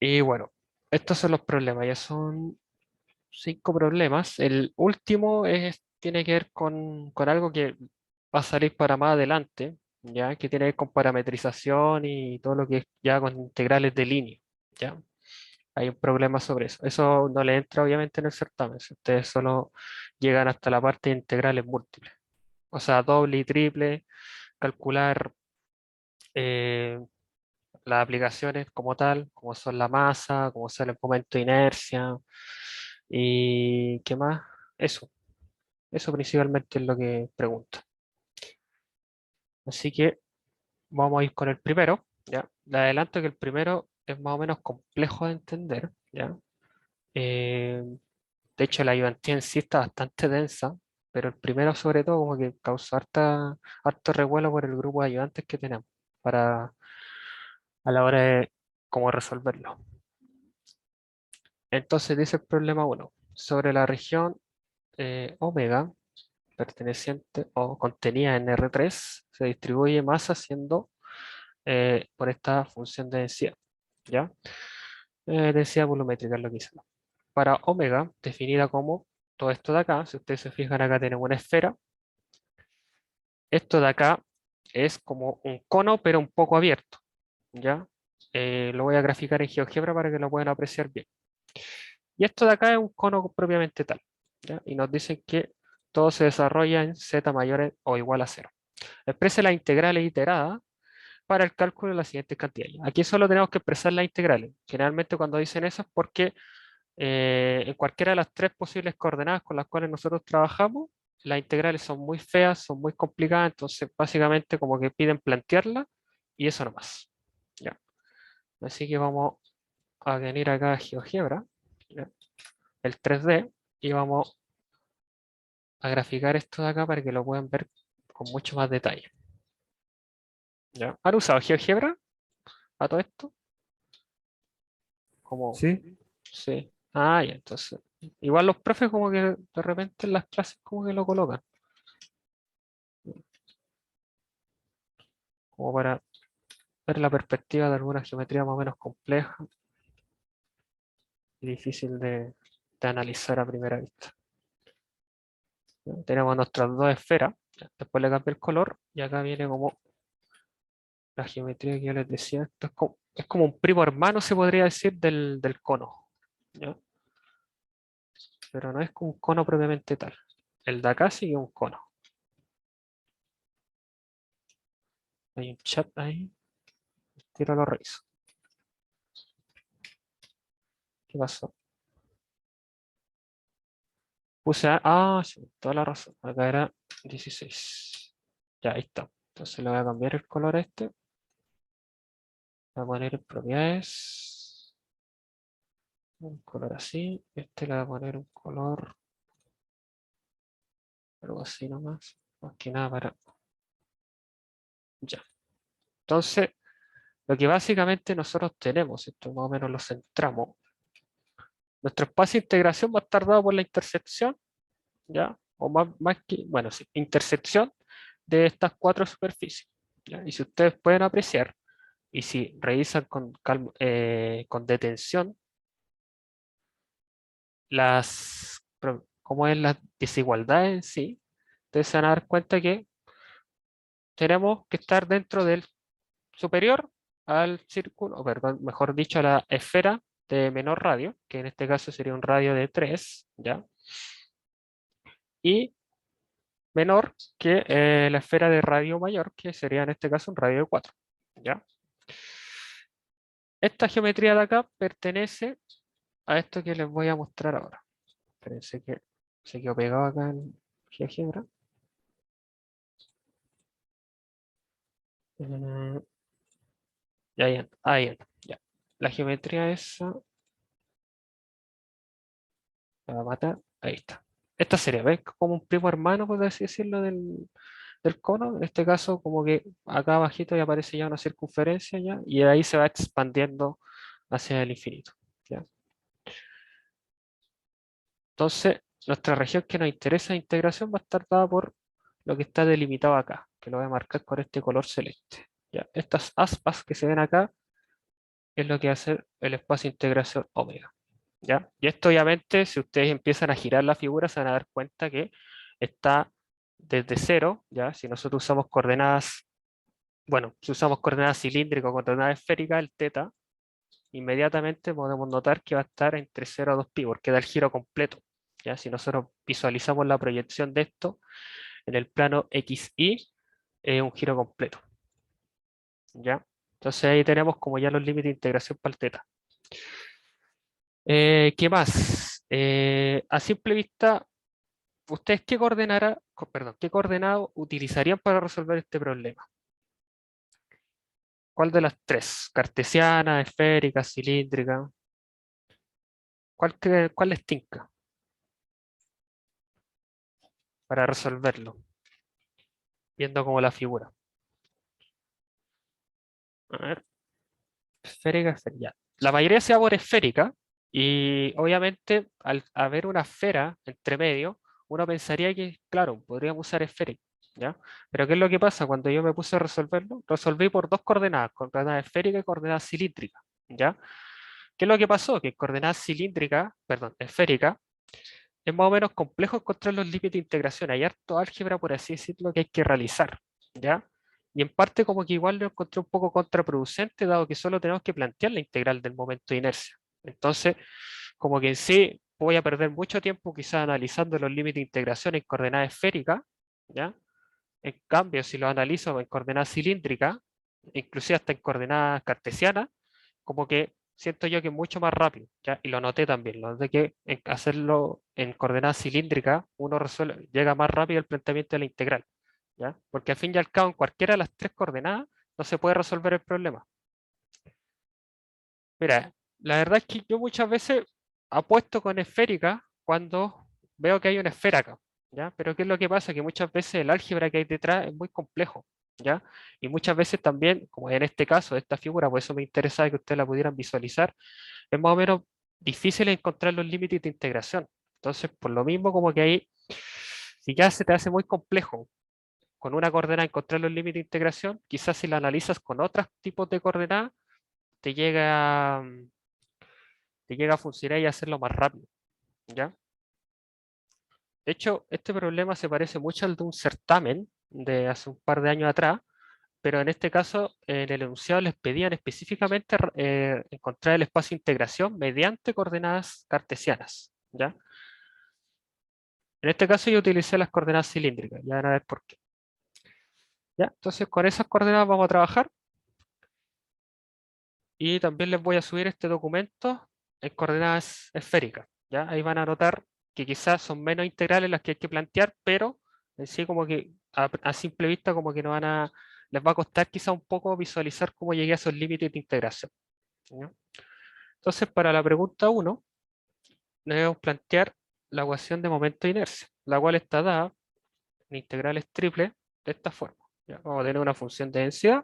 Y bueno, estos son los problemas, ya son 5 problemas. El último tiene que ver con algo que va a salir para más adelante, ya que tiene que ver con parametrización y todo lo que es ya con integrales de línea, ¿ya? Hay un problema sobre eso. Eso no le entra obviamente en el certamen, si ustedes solo llegan hasta la parte de integrales múltiples. O sea, doble y triple, calcular eh, las aplicaciones como tal, como son la masa, como son el momento de inercia y qué más. Eso, eso principalmente es lo que pregunta. Así que vamos a ir con el primero, ¿ya? Le adelanto que el primero es más o menos complejo de entender, ¿ya? Eh, de hecho, la ayudantía en sí está bastante densa, pero el primero sobre todo como que causó harto revuelo por el grupo de ayudantes que tenemos para a la hora de cómo resolverlo. Entonces dice el problema uno sobre la región omega perteneciente o contenida en R3 se distribuye masa siendo por esta función de densidad, ¿ya? Densidad volumétrica es lo que hice. Para omega, definida como todo esto de acá, si ustedes se fijan acá tenemos una esfera, esto de acá es como un cono pero un poco abierto, ¿ya? Lo voy a graficar en GeoGebra para que lo puedan apreciar bien. Y esto de acá es un cono propiamente tal, ¿ya? Y nos dicen que todo se desarrolla en z mayor o igual a cero. Exprese las integrales iteradas para el cálculo de las siguientes cantidades. Aquí solo tenemos que expresar las integrales. Generalmente cuando dicen eso es porque en cualquiera de las tres posibles coordenadas con las cuales nosotros trabajamos, las integrales son muy feas, son muy complicadas, entonces básicamente como que piden plantearlas y eso nomás. ¿Ya? Así que vamos a venir acá a GeoGebra, ¿ya? El 3D, y vamos a graficar esto de acá para que lo puedan ver con mucho más detalle. ¿Ya? ¿Han usado GeoGebra a todo esto? Como, ¿Sí? sí. Ah, ya, entonces. Igual los profes como que de repente en las clases como que lo colocan, como para ver la perspectiva de alguna geometría más o menos compleja y difícil de analizar a primera vista. ¿Ya? Tenemos nuestras dos esferas, ¿ya? Después le cambio el color y acá viene como la geometría que yo les decía. Esto es como un primo hermano, se podría decir, del cono, ¿ya? Pero no es como un cono propiamente tal. El de acá sí es un cono. Hay un chat ahí, tiro lo reviso. ¿Qué pasó? Sí, toda la razón. Acá era 16. Ya, ahí está. Entonces le voy a cambiar el color a este. Voy a poner en propiedades. Un color así. Este le voy a poner un color. Algo así nomás. Más que nada para. Ya. Entonces, lo que básicamente nosotros tenemos, esto más o menos lo centramos. Nuestro espacio de integración va a estar dado por la intersección, ¿ya? O más que, bueno, sí, intersección de estas cuatro superficies, ¿ya? Y si ustedes pueden apreciar, y si revisan con detención cómo es la desigualdad en sí, ustedes se van a dar cuenta que tenemos que estar dentro del superior al círculo, o perdón, mejor dicho, a la esfera de menor radio, que en este caso sería un radio de 3, ¿ya? Y menor que la esfera de radio mayor, que sería en este caso un radio de 4, ¿ya? Esta geometría de acá pertenece a esto que les voy a mostrar ahora. Espérense que se quedó pegado acá en GeoGebra. Mm, ya, ya, ahí anda, ya. La geometría esa, la va a matar, ahí está. Esta sería, ¿ves? Como un primo hermano, por así decirlo, del cono. En este caso, como que acá abajito ya aparece ya una circunferencia ya, y de ahí se va expandiendo hacia el infinito, ¿ya? Entonces, nuestra región que nos interesa de integración va a estar dada por lo que está delimitado acá, que lo voy a marcar con este color celeste, ¿ya? Estas aspas que se ven acá es lo que hace el espacio de integración omega. ¿Ya? Y esto obviamente, si ustedes empiezan a girar la figura, se van a dar cuenta que está desde cero, ¿ya? Si nosotros usamos coordenadas, bueno, si usamos coordenadas cilíndricas o coordenadas esféricas, el teta, inmediatamente podemos notar que va a estar entre 0 a 2pi, porque da el giro completo. ¿Ya? Si nosotros visualizamos la proyección de esto en el plano XY, es un giro completo. ¿Ya? Entonces ahí tenemos como ya los límites de integración para el teta. ¿Qué más? A simple vista, ¿ustedes qué coordenado utilizarían para resolver este problema? ¿Cuál de las tres? ¿Cartesiana, esférica, cilíndrica? ¿Cuál les tinca para resolverlo? Viendo como la figura. A ver, esférica, esférica. La mayoría se va por esférica y obviamente al haber una esfera entre medio, uno pensaría que, claro, podríamos usar esférica, ¿ya? Pero ¿qué es lo que pasa? Cuando yo me puse a resolverlo, resolví por dos coordenadas, coordenada esférica y coordenada cilíndrica, ¿ya? ¿Qué es lo que pasó? Que en coordenadas cilíndricas, perdón, esférica, es más o menos complejo encontrar los límites de integración. Hay harto álgebra, por así decirlo, que hay que realizar, ¿ya? Y en parte como que igual lo encontré un poco contraproducente, dado que solo tenemos que plantear la integral del momento de inercia. Entonces, como que en sí voy a perder mucho tiempo quizás analizando los límites de integración en coordenadas esféricas, ¿ya? En cambio, si lo analizo en coordenadas cilíndricas, inclusive hasta en coordenadas cartesianas, como que siento yo que es mucho más rápido, ¿ya? Y lo noté también, lo de que hacerlo en coordenadas cilíndricas, uno llega más rápido al planteamiento de la integral, ¿ya? Porque al fin y al cabo, en cualquiera de las tres coordenadas, no se puede resolver el problema. Mira, la verdad es que yo muchas veces apuesto con esférica cuando veo que hay una esfera acá, ¿ya? Pero ¿qué es lo que pasa? Que muchas veces el álgebra que hay detrás es muy complejo, ¿ya? Y muchas veces también, como en este caso, esta figura, por eso me interesaba que ustedes la pudieran visualizar, es más o menos difícil encontrar los límites de integración. Entonces, por lo mismo, como que ahí, si ya se te hace muy complejo con una coordenada encontrar los límites de integración, quizás si la analizas con otros tipos de coordenadas, te llega, te llega a funcionar y hacerlo más rápido, ¿ya? De hecho, este problema se parece mucho al de un certamen de hace un par de años atrás, pero en este caso, en el enunciado les pedían específicamente encontrar el espacio de integración mediante coordenadas cartesianas, ¿ya? En este caso yo utilicé las coordenadas cilíndricas, ya van a ver por qué. ¿Ya? Entonces con esas coordenadas vamos a trabajar y también les voy a subir este documento en coordenadas esféricas, ¿ya? Ahí van a notar que quizás son menos integrales las que hay que plantear, pero en sí como que a simple vista como que no van a, les va a costar quizá un poco visualizar cómo llegué a esos límites de integración, ¿ya? Entonces para la pregunta 1 debemos plantear la ecuación de momento de inercia, la cual está dada en integrales triples de esta forma. ¿Ya? Vamos a tener una función de densidad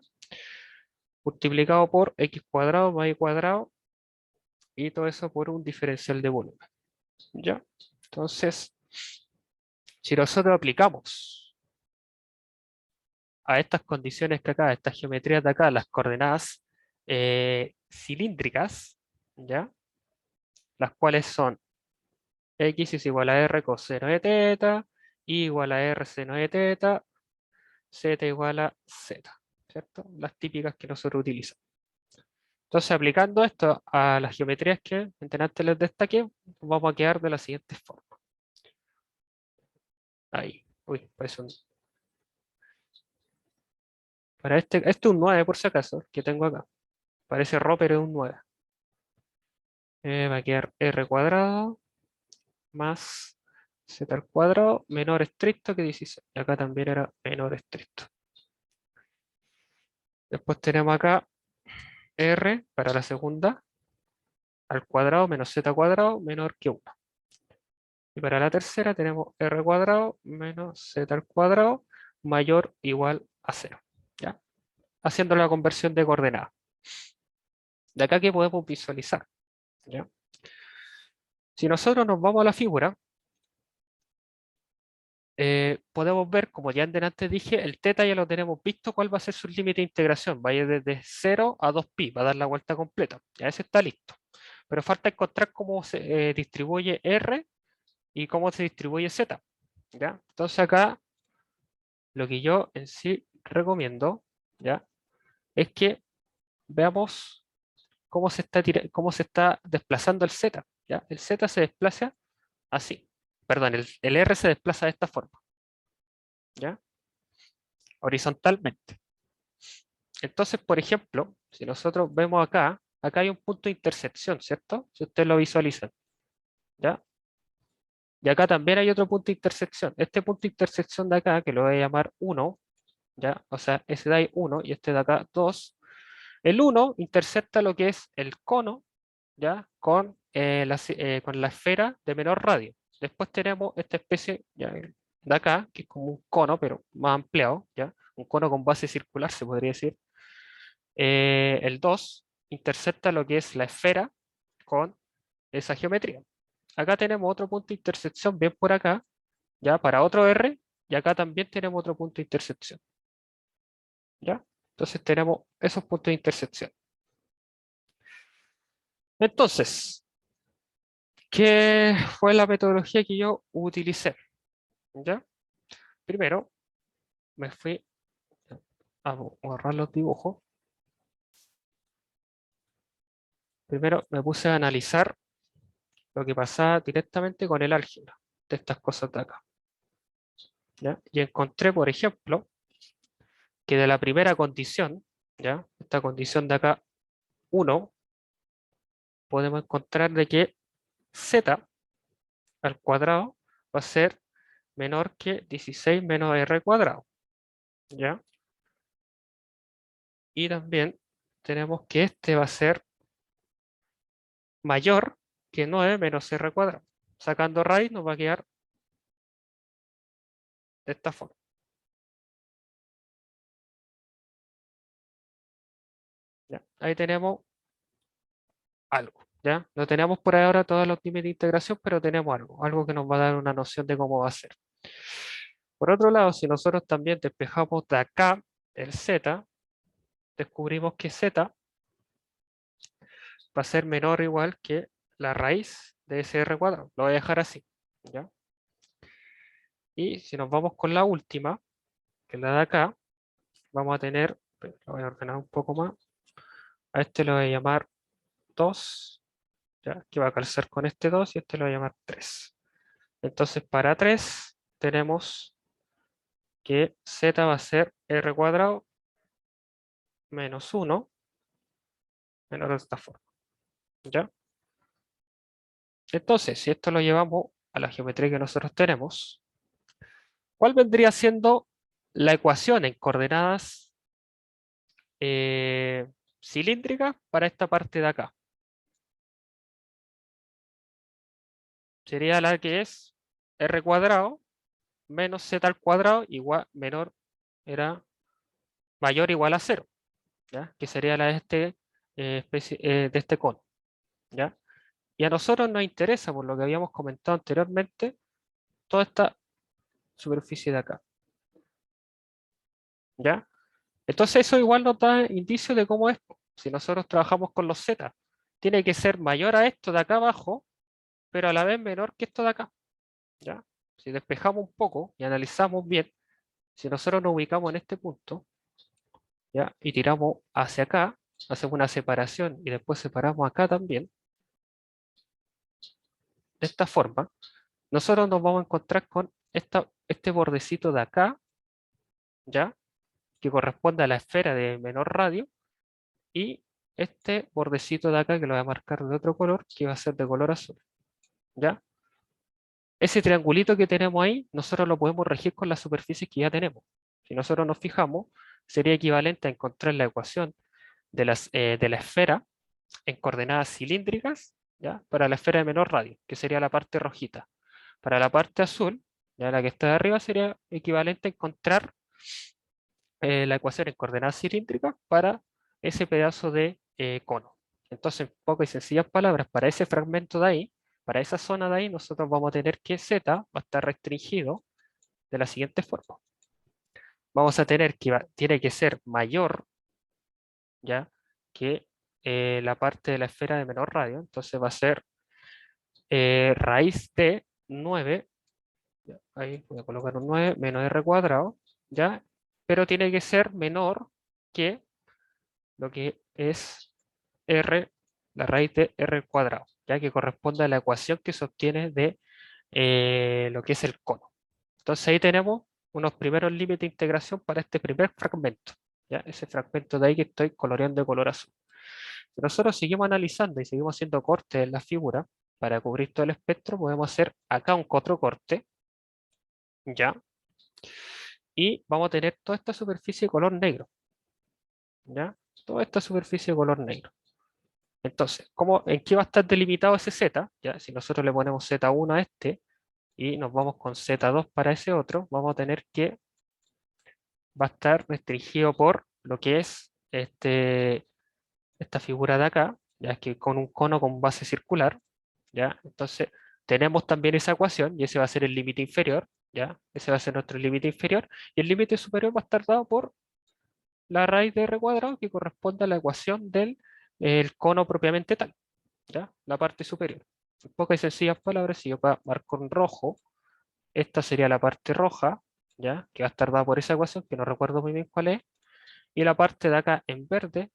multiplicado por x cuadrado más y cuadrado y todo eso por un diferencial de volumen. ¿Ya? Entonces, si nosotros aplicamos a estas condiciones que acá, a estas geometrías de acá, las coordenadas cilíndricas, ¿ya? Las cuales son x es igual a r coseno de teta, y igual a r seno de teta, z igual a z, ¿cierto? Las típicas que nosotros utilizamos. Entonces, aplicando esto a las geometrías que antes les destaqué, vamos a quedar de la siguiente forma. Ahí. Uy, parece para este es un 9 por si acaso, que tengo acá. Parece Rho, pero es un 9. Va a quedar r cuadrado más z al cuadrado menor estricto que 16. Y acá también era menor estricto. Después tenemos acá r para la segunda al cuadrado menos z cuadrado menor que 1. Y para la tercera tenemos r cuadrado menos z al cuadrado mayor o igual a 0. ¿Ya? Haciendo la conversión de coordenadas. De acá que podemos visualizar. ¿Ya? Si nosotros nos vamos a la figura, podemos ver, como ya antes dije, el teta ya lo tenemos visto, cuál va a ser su límite de integración. Va a ir desde 0 a 2pi, va a dar la vuelta completa. Ya ese está listo. Pero falta encontrar cómo se distribuye R y cómo se distribuye Z. ¿Ya? Entonces acá lo que yo en sí recomiendo, ¿ya? Es que veamos cómo se está desplazando el Z. ¿Ya? El Z se desplaza así. Perdón, el R se desplaza de esta forma. ¿Ya? Horizontalmente. Entonces, por ejemplo, si nosotros vemos acá, acá hay un punto de intersección, ¿cierto? Si ustedes lo visualizan, ¿ya? Y acá también hay otro punto de intersección. Este punto de intersección de acá, que lo voy a llamar 1, ¿ya? O sea, ese de ahí 1 y este de acá 2. El 1 intersecta lo que es el cono, ¿ya? Con la esfera de menor radio. Después tenemos esta especie, ¿ya? De acá, que es como un cono, pero más ampliado, ¿ya? Un cono con base circular, se podría decir. El 2 intersecta lo que es la esfera con esa geometría. Acá tenemos otro punto de intersección bien por acá, ya para otro R, y acá también tenemos otro punto de intersección. ¿Ya? Entonces tenemos esos puntos de intersección. Entonces, ¿qué fue la metodología que yo utilicé? ¿Ya? Primero, me fui a borrar los dibujos. Primero me puse a analizar lo que pasaba directamente con el álgebra de estas cosas de acá. ¿Ya? Y encontré, por ejemplo, que de la primera condición, ¿ya? Esta condición de acá, 1, podemos encontrar de que z al cuadrado va a ser menor que 16 menos r cuadrado, ¿ya? Y también tenemos que este va a ser mayor que 9 menos r cuadrado. Sacando raíz nos va a quedar de esta forma. ¿Ya? Ahí tenemos algo. ¿Ya? No tenemos por ahora todos los límites de integración, pero tenemos algo que nos va a dar una noción de cómo va a ser. Por otro lado, si nosotros también despejamos de acá el z, descubrimos que z va a ser menor o igual que la raíz de ese r cuadrado. Lo voy a dejar así. ¿Ya? Y si nos vamos con la última, que es la de acá, vamos a tener, lo voy a ordenar un poco más, a este lo voy a llamar 2, ¿ya? Que va a calzar con este 2 y este lo voy a llamar 3. Entonces para 3 tenemos que z va a ser r cuadrado menos 1 menor de esta forma. ¿Ya? Entonces, si esto lo llevamos a la geometría que nosotros tenemos, ¿cuál vendría siendo la ecuación en coordenadas cilíndricas para esta parte de acá? Sería la que es r cuadrado menos z al cuadrado igual era mayor o igual a 0, ¿ya? Que sería la de de este cono. ¿Ya? Y a nosotros nos interesa, por lo que habíamos comentado anteriormente, toda esta superficie de acá. ¿Ya? Entonces eso igual nos da indicios de cómo es. Si nosotros trabajamos con los z, tiene que ser mayor a esto de acá abajo, pero a la vez menor que esto de acá. ¿Ya? Si despejamos un poco y analizamos bien, si nosotros nos ubicamos en este punto, ¿ya? Y tiramos hacia acá, hacemos una separación y después separamos acá también, de esta forma, nosotros nos vamos a encontrar con este bordecito de acá, ¿ya? Que corresponde a la esfera de menor radio, y este bordecito de acá que lo voy a marcar de otro color, que va a ser de color azul, ¿ya? Ese triangulito que tenemos ahí, nosotros lo podemos regir con las superficies que ya tenemos. Si nosotros nos fijamos, sería equivalente a encontrar la ecuación de la esfera en coordenadas cilíndricas, ¿ya? Para la esfera de menor radio, que sería la parte rojita. Para la parte azul, ya la que está de arriba, sería equivalente a encontrar la ecuación en coordenadas cilíndricas para ese pedazo de cono. Entonces, en pocas y sencillas palabras, para ese fragmento de ahí, para esa zona de ahí, nosotros vamos a tener que z va a estar restringido de la siguiente forma. Vamos a tener que tiene que ser mayor, ¿ya? Que la parte de la esfera de menor radio. Entonces va a ser raíz de 9, ya, ahí voy a colocar un 9 menos r cuadrado, ¿ya? Pero tiene que ser menor que lo que es r, la raíz de r cuadrado, ya que corresponde a la ecuación que se obtiene de lo que es el cono. Entonces ahí tenemos unos primeros límites de integración para este primer fragmento, ¿ya? Ese fragmento de ahí que estoy coloreando de color azul. Si nosotros seguimos analizando y seguimos haciendo cortes en la figura, para cubrir todo el espectro, podemos hacer acá un otro corte, ¿ya? Y vamos a tener toda esta superficie de color negro, ¿ya? Toda esta superficie de color negro. Entonces, ¿en qué va a estar delimitado ese Z? ¿Ya? Si nosotros le ponemos Z1 a este y nos vamos con Z2 para ese otro, vamos a tener que va a estar restringido por lo que es esta figura de acá, ya que con un cono con base circular, ¿ya? Entonces, tenemos también esa ecuación y ese va a ser el límite inferior, ¿ya? Ese va a ser nuestro límite inferior y el límite superior va a estar dado por la raíz de r cuadrado que corresponde a la ecuación del el cono propiamente tal, ¿ya? La parte superior. En pocas y sencillas palabras, si yo marco en rojo, esta sería la parte roja, ¿ya? Que va a estar dada por esa ecuación, que no recuerdo muy bien cuál es, y la parte de acá en verde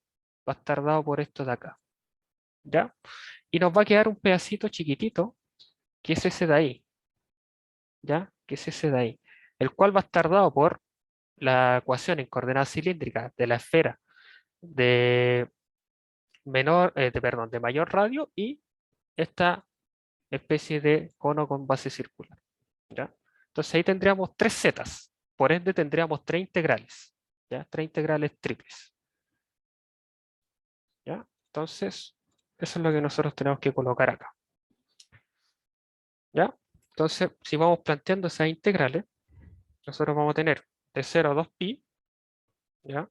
va a estar dado por esto de acá, ¿ya? Y nos va a quedar un pedacito chiquitito, que es ese de ahí, ¿ya? Que es ese de ahí, el cual va a estar dado por la ecuación en coordenadas cilíndricas de la esfera de perdón, de mayor radio y esta especie de cono con base circular, ¿ya? Entonces ahí tendríamos tres zetas, por ende tendríamos tres integrales, ¿ya? Tres integrales triples, ¿ya? Entonces, eso es lo que nosotros tenemos que colocar acá, ¿ya? Entonces, si vamos planteando esas integrales, nosotros vamos a tener de 0 a 2pi, ¿ya?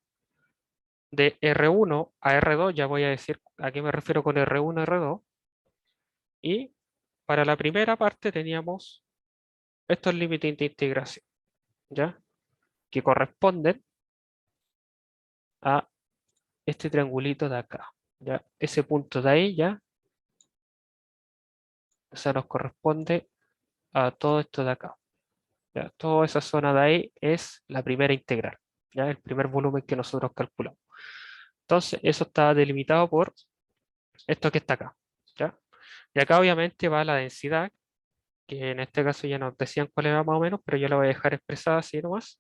De R1 a R2, ya voy a decir a qué me refiero con R1 a R2, y para la primera parte teníamos estos límites de integración, ¿ya? Que corresponden a este triangulito de acá, ¿ya? Ese punto de ahí ya, o sea, nos corresponde a todo esto de acá, ¿ya? Toda esa zona de ahí es la primera integral, ¿ya? El primer volumen que nosotros calculamos. Entonces, eso está delimitado por esto que está acá, ¿ya? Y acá obviamente va la densidad, que en este caso ya nos decían cuál era más o menos, pero yo la voy a dejar expresada así nomás.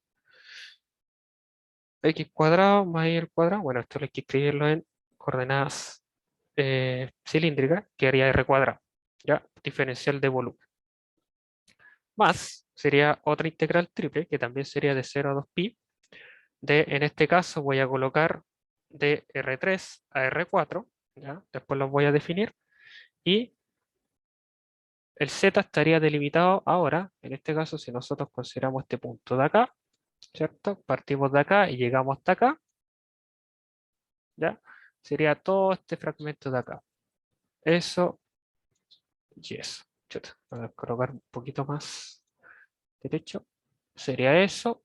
X cuadrado más y al cuadrado, bueno, esto lo hay que escribirlo en coordenadas cilíndricas, que haría R cuadrado, ¿ya? Diferencial de volumen. Más sería otra integral triple, que también sería de 0 a 2pi, en este caso voy a colocar de R3 a R4, ¿ya? Después los voy a definir, y el Z estaría delimitado ahora, en este caso si nosotros consideramos este punto de acá, ¿cierto? Partimos de acá y llegamos hasta acá, ¿ya? Sería todo este fragmento de acá. Eso y eso. Chuta, voy a colocar un poquito más derecho. Sería eso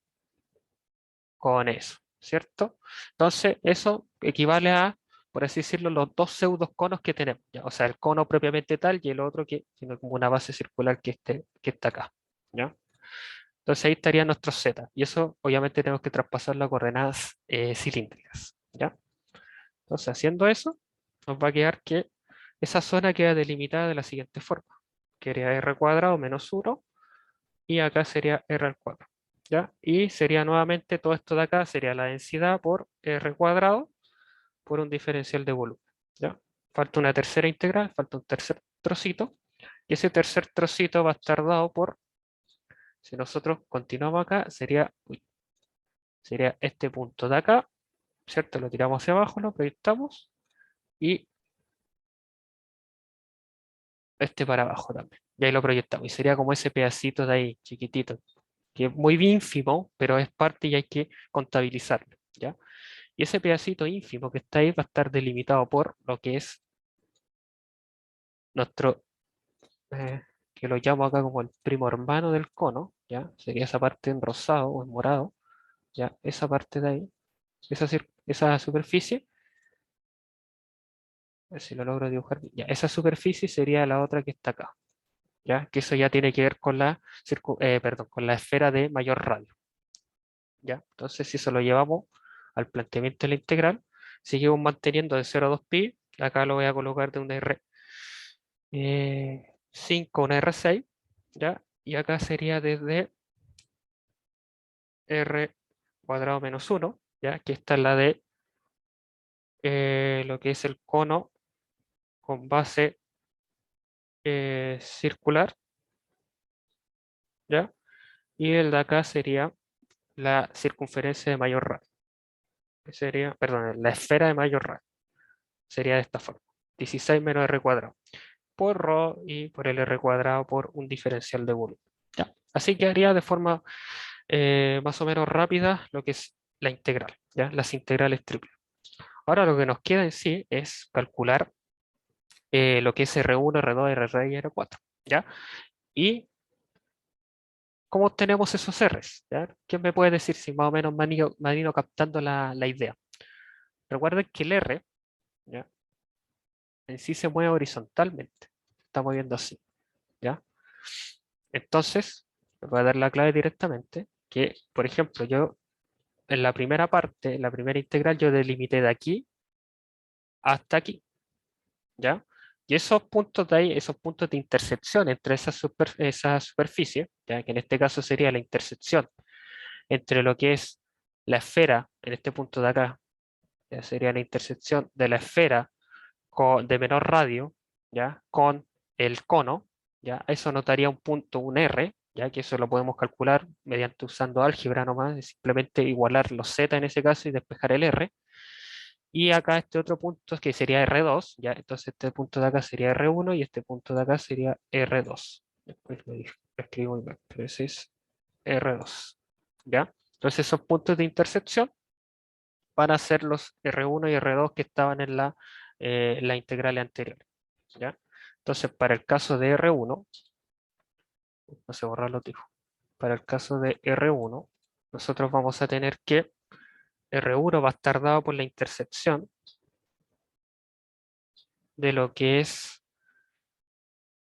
con eso, ¿cierto? Entonces, eso equivale a, por así decirlo, los dos pseudoconos que tenemos, ¿ya? O sea, el cono propiamente tal y el otro que tiene como una base circular que está acá, ¿ya? Entonces ahí estaría nuestro Z, y eso obviamente tenemos que traspasarlo a coordenadas cilíndricas, ¿ya? Entonces, haciendo eso, nos va a quedar que esa zona queda delimitada de la siguiente forma, que sería r cuadrado menos 1, y acá sería r al cuadrado, ¿ya? Y sería nuevamente todo esto de acá, sería la densidad por r cuadrado por un diferencial de volumen, ¿ya? Falta una tercera integral, falta un tercer trocito, y ese tercer trocito va a estar dado por, si nosotros continuamos acá, sería este punto de acá, ¿cierto? Lo tiramos hacia abajo, lo proyectamos, y este para abajo también. Y ahí lo proyectamos. Y sería como ese pedacito de ahí, chiquitito, que es muy ínfimo, pero es parte y hay que contabilizarlo, ¿ya? Y ese pedacito ínfimo que está ahí va a estar delimitado por lo que es nuestro, que lo llamo acá como el primo hermano del cono, ¿ya? Sería esa parte en rosado o en morado, ¿ya? Esa parte de ahí, esa superficie, a ver si lo logro dibujar bien, ya, esa superficie sería la otra que está acá, ¿ya? Que eso ya tiene que ver con la, perdón, con la esfera de mayor radio, ¿ya? Entonces, si eso lo llevamos al planteamiento de la integral, seguimos manteniendo de 0 a 2pi, acá lo voy a colocar de un R 5 a un R6, ¿ya? Y acá sería desde R cuadrado menos 1, ¿ya? Que esta es la de lo que es el cono con base circular, ¿ya? Y el de acá sería la circunferencia de mayor radio, que sería, perdón, la esfera de mayor radio, sería de esta forma, 16 menos R cuadrado, por ρ y por el R cuadrado por un diferencial de volumen, ¿ya? Así que haría de forma más o menos rápida lo que es la integral, ¿ya? Las integrales triples. Ahora lo que nos queda en sí es calcular lo que es R1, R2, R3 y R4, ¿ya? Y cómo obtenemos esos Rs, ¿ya? ¿Quién me puede decir si más o menos me han ido captando la idea? Recuerden que el R, ¿ya? En sí se mueve horizontalmente, está moviendo así, ¿ya? Entonces, me voy a dar la clave directamente, que, por ejemplo, yo en la primera parte, en la primera integral, yo delimité de aquí hasta aquí, ¿ya? Y esos puntos de ahí, esos puntos de intersección entre esa superficie, ¿ya? Que en este caso sería la intersección entre lo que es la esfera, en este punto de acá, ya sería la intersección de la esfera de menor radio, ¿ya? Con el cono, ¿ya? Eso notaría un punto, un R, ya que eso lo podemos calcular mediante usando álgebra nomás, es simplemente igualar los z en ese caso y despejar el R. Y acá este otro punto que sería R2, ¿ya? Entonces este punto de acá sería R1 y este punto de acá sería R2. Después lo escribo muy mal, pero ese es R2, ¿ya? Entonces esos puntos de intersección van a ser los R1 y R2 que estaban en la integral anterior, ¿ya? Entonces para el caso de R1, no sé borrar los dibujos, para el caso de R1, nosotros vamos a tener que R1 va a estar dado por la intersección de lo que es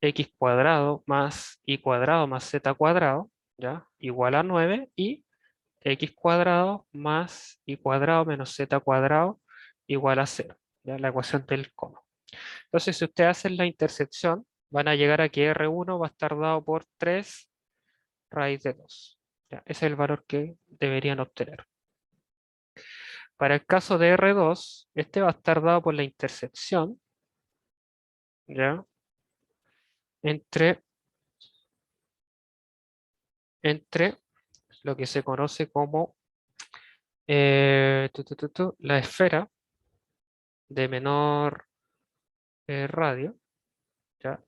x cuadrado más y cuadrado más z cuadrado, ¿ya? Igual a 9 y x cuadrado más y cuadrado menos z cuadrado igual a 0, ¿ya? La ecuación del cono. Entonces, si ustedes hacen la intersección, van a llegar a que R1 va a estar dado por 3 raíz de 2. ¿Ya? Ese es el valor que deberían obtener. Para el caso de R2, este va a estar dado por la intersección, ¿ya? Entre, entre lo que se conoce como la esfera de menor radio, ¿ya?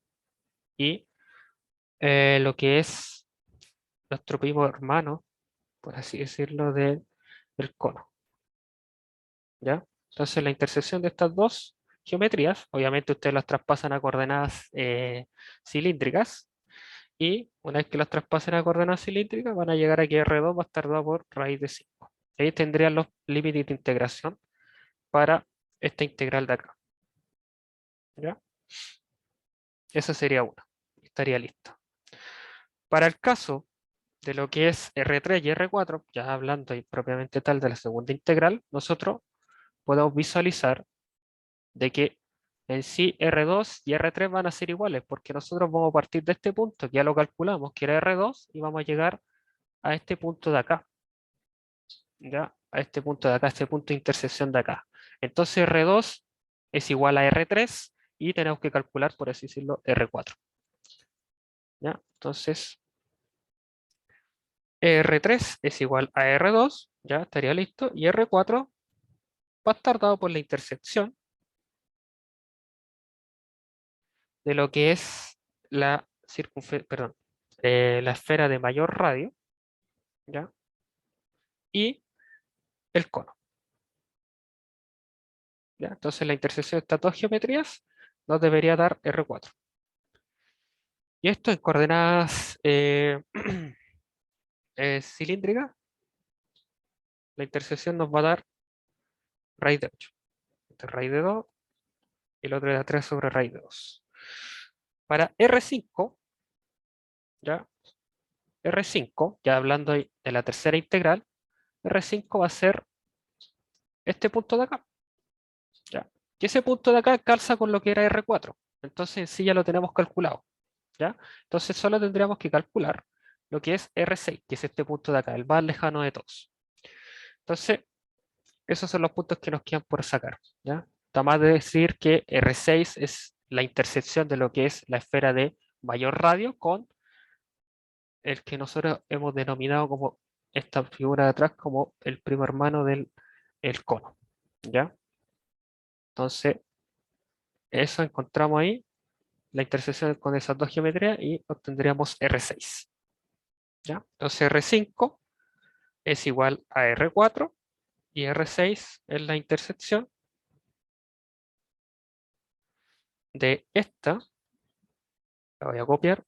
Y lo que es nuestro primo hermano, por así decirlo, del cono, ¿ya? Entonces la intersección de estas dos geometrías, obviamente ustedes las traspasan a coordenadas cilíndricas, y una vez que las traspasen a coordenadas cilíndricas van a llegar a que R2 va a estar dado por raíz de 5. Ahí tendrían los límites de integración para esta integral de acá, ¿ya? Esa sería una. Estaría listo. Para el caso de lo que es R3 y R4, ya hablando y propiamente tal de la segunda integral, nosotros podemos visualizar de que en sí R2 y R3 van a ser iguales, porque nosotros vamos a partir de este punto, que ya lo calculamos, que era R2, y vamos a llegar a este punto de acá, ¿ya? A este punto de acá, este punto de intersección de acá. Entonces R2 es igual a R3 y tenemos que calcular, por así decirlo, R4, ¿ya? Entonces R3 es igual a R2, ya estaría listo, y R4 va a estar dado por la intersección de lo que es perdón, la esfera de mayor radio, ¿ya? Y el cono, ¿ya? Entonces la intersección de estas dos geometrías nos debería dar R4. Y esto en coordenadas cilíndrica, la intersección nos va a dar raíz de 8. Este es raíz de 2 y el otro era 3 sobre raíz de 2. Para R5, ¿ya? R5, ya hablando de la tercera integral, R5 va a ser este punto de acá, ¿ya? Y ese punto de acá calza con lo que era R4. Entonces en sí ya lo tenemos calculado, ¿ya? Entonces solo tendríamos que calcular lo que es R6, que es este punto de acá, el más lejano de todos. Entonces, esos son los puntos que nos quedan por sacar, ¿ya? Está más de decir que R6 es la intersección de lo que es la esfera de mayor radio con el que nosotros hemos denominado como esta figura de atrás como el primo hermano del el cono, ¿ya? Entonces, eso encontramos ahí, la intersección con esas dos geometrías y obtendríamos R6, ¿ya? Entonces R5 es igual a R4 y R6 es la intersección de esta, la voy a copiar,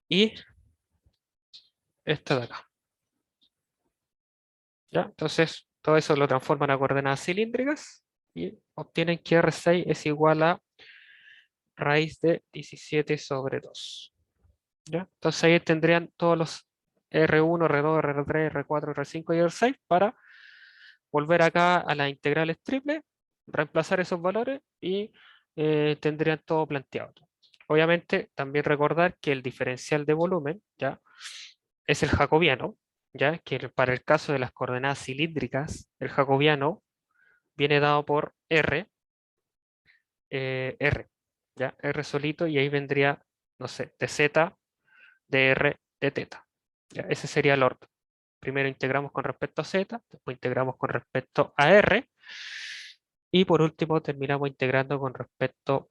y esta de acá, ¿ya? Entonces, todo eso lo transforman a coordenadas cilíndricas y obtienen que R6 es igual a raíz de 17 sobre 2. ¿Ya? Entonces ahí tendrían todos los R1, R2, R3, R4, R5 y R6 para volver acá a las integrales triples, reemplazar esos valores y tendrían todo planteado. Obviamente también recordar que el diferencial de volumen, ¿ya? Es el jacobiano, ¿ya? Que para el caso de las coordenadas cilíndricas, el jacobiano viene dado por R, ¿ya? R solito y ahí vendría, no sé, de Z, de R, de teta. ¿Ya? Ese sería el orden. Primero integramos con respecto a Z, después integramos con respecto a R y por último terminamos integrando con respecto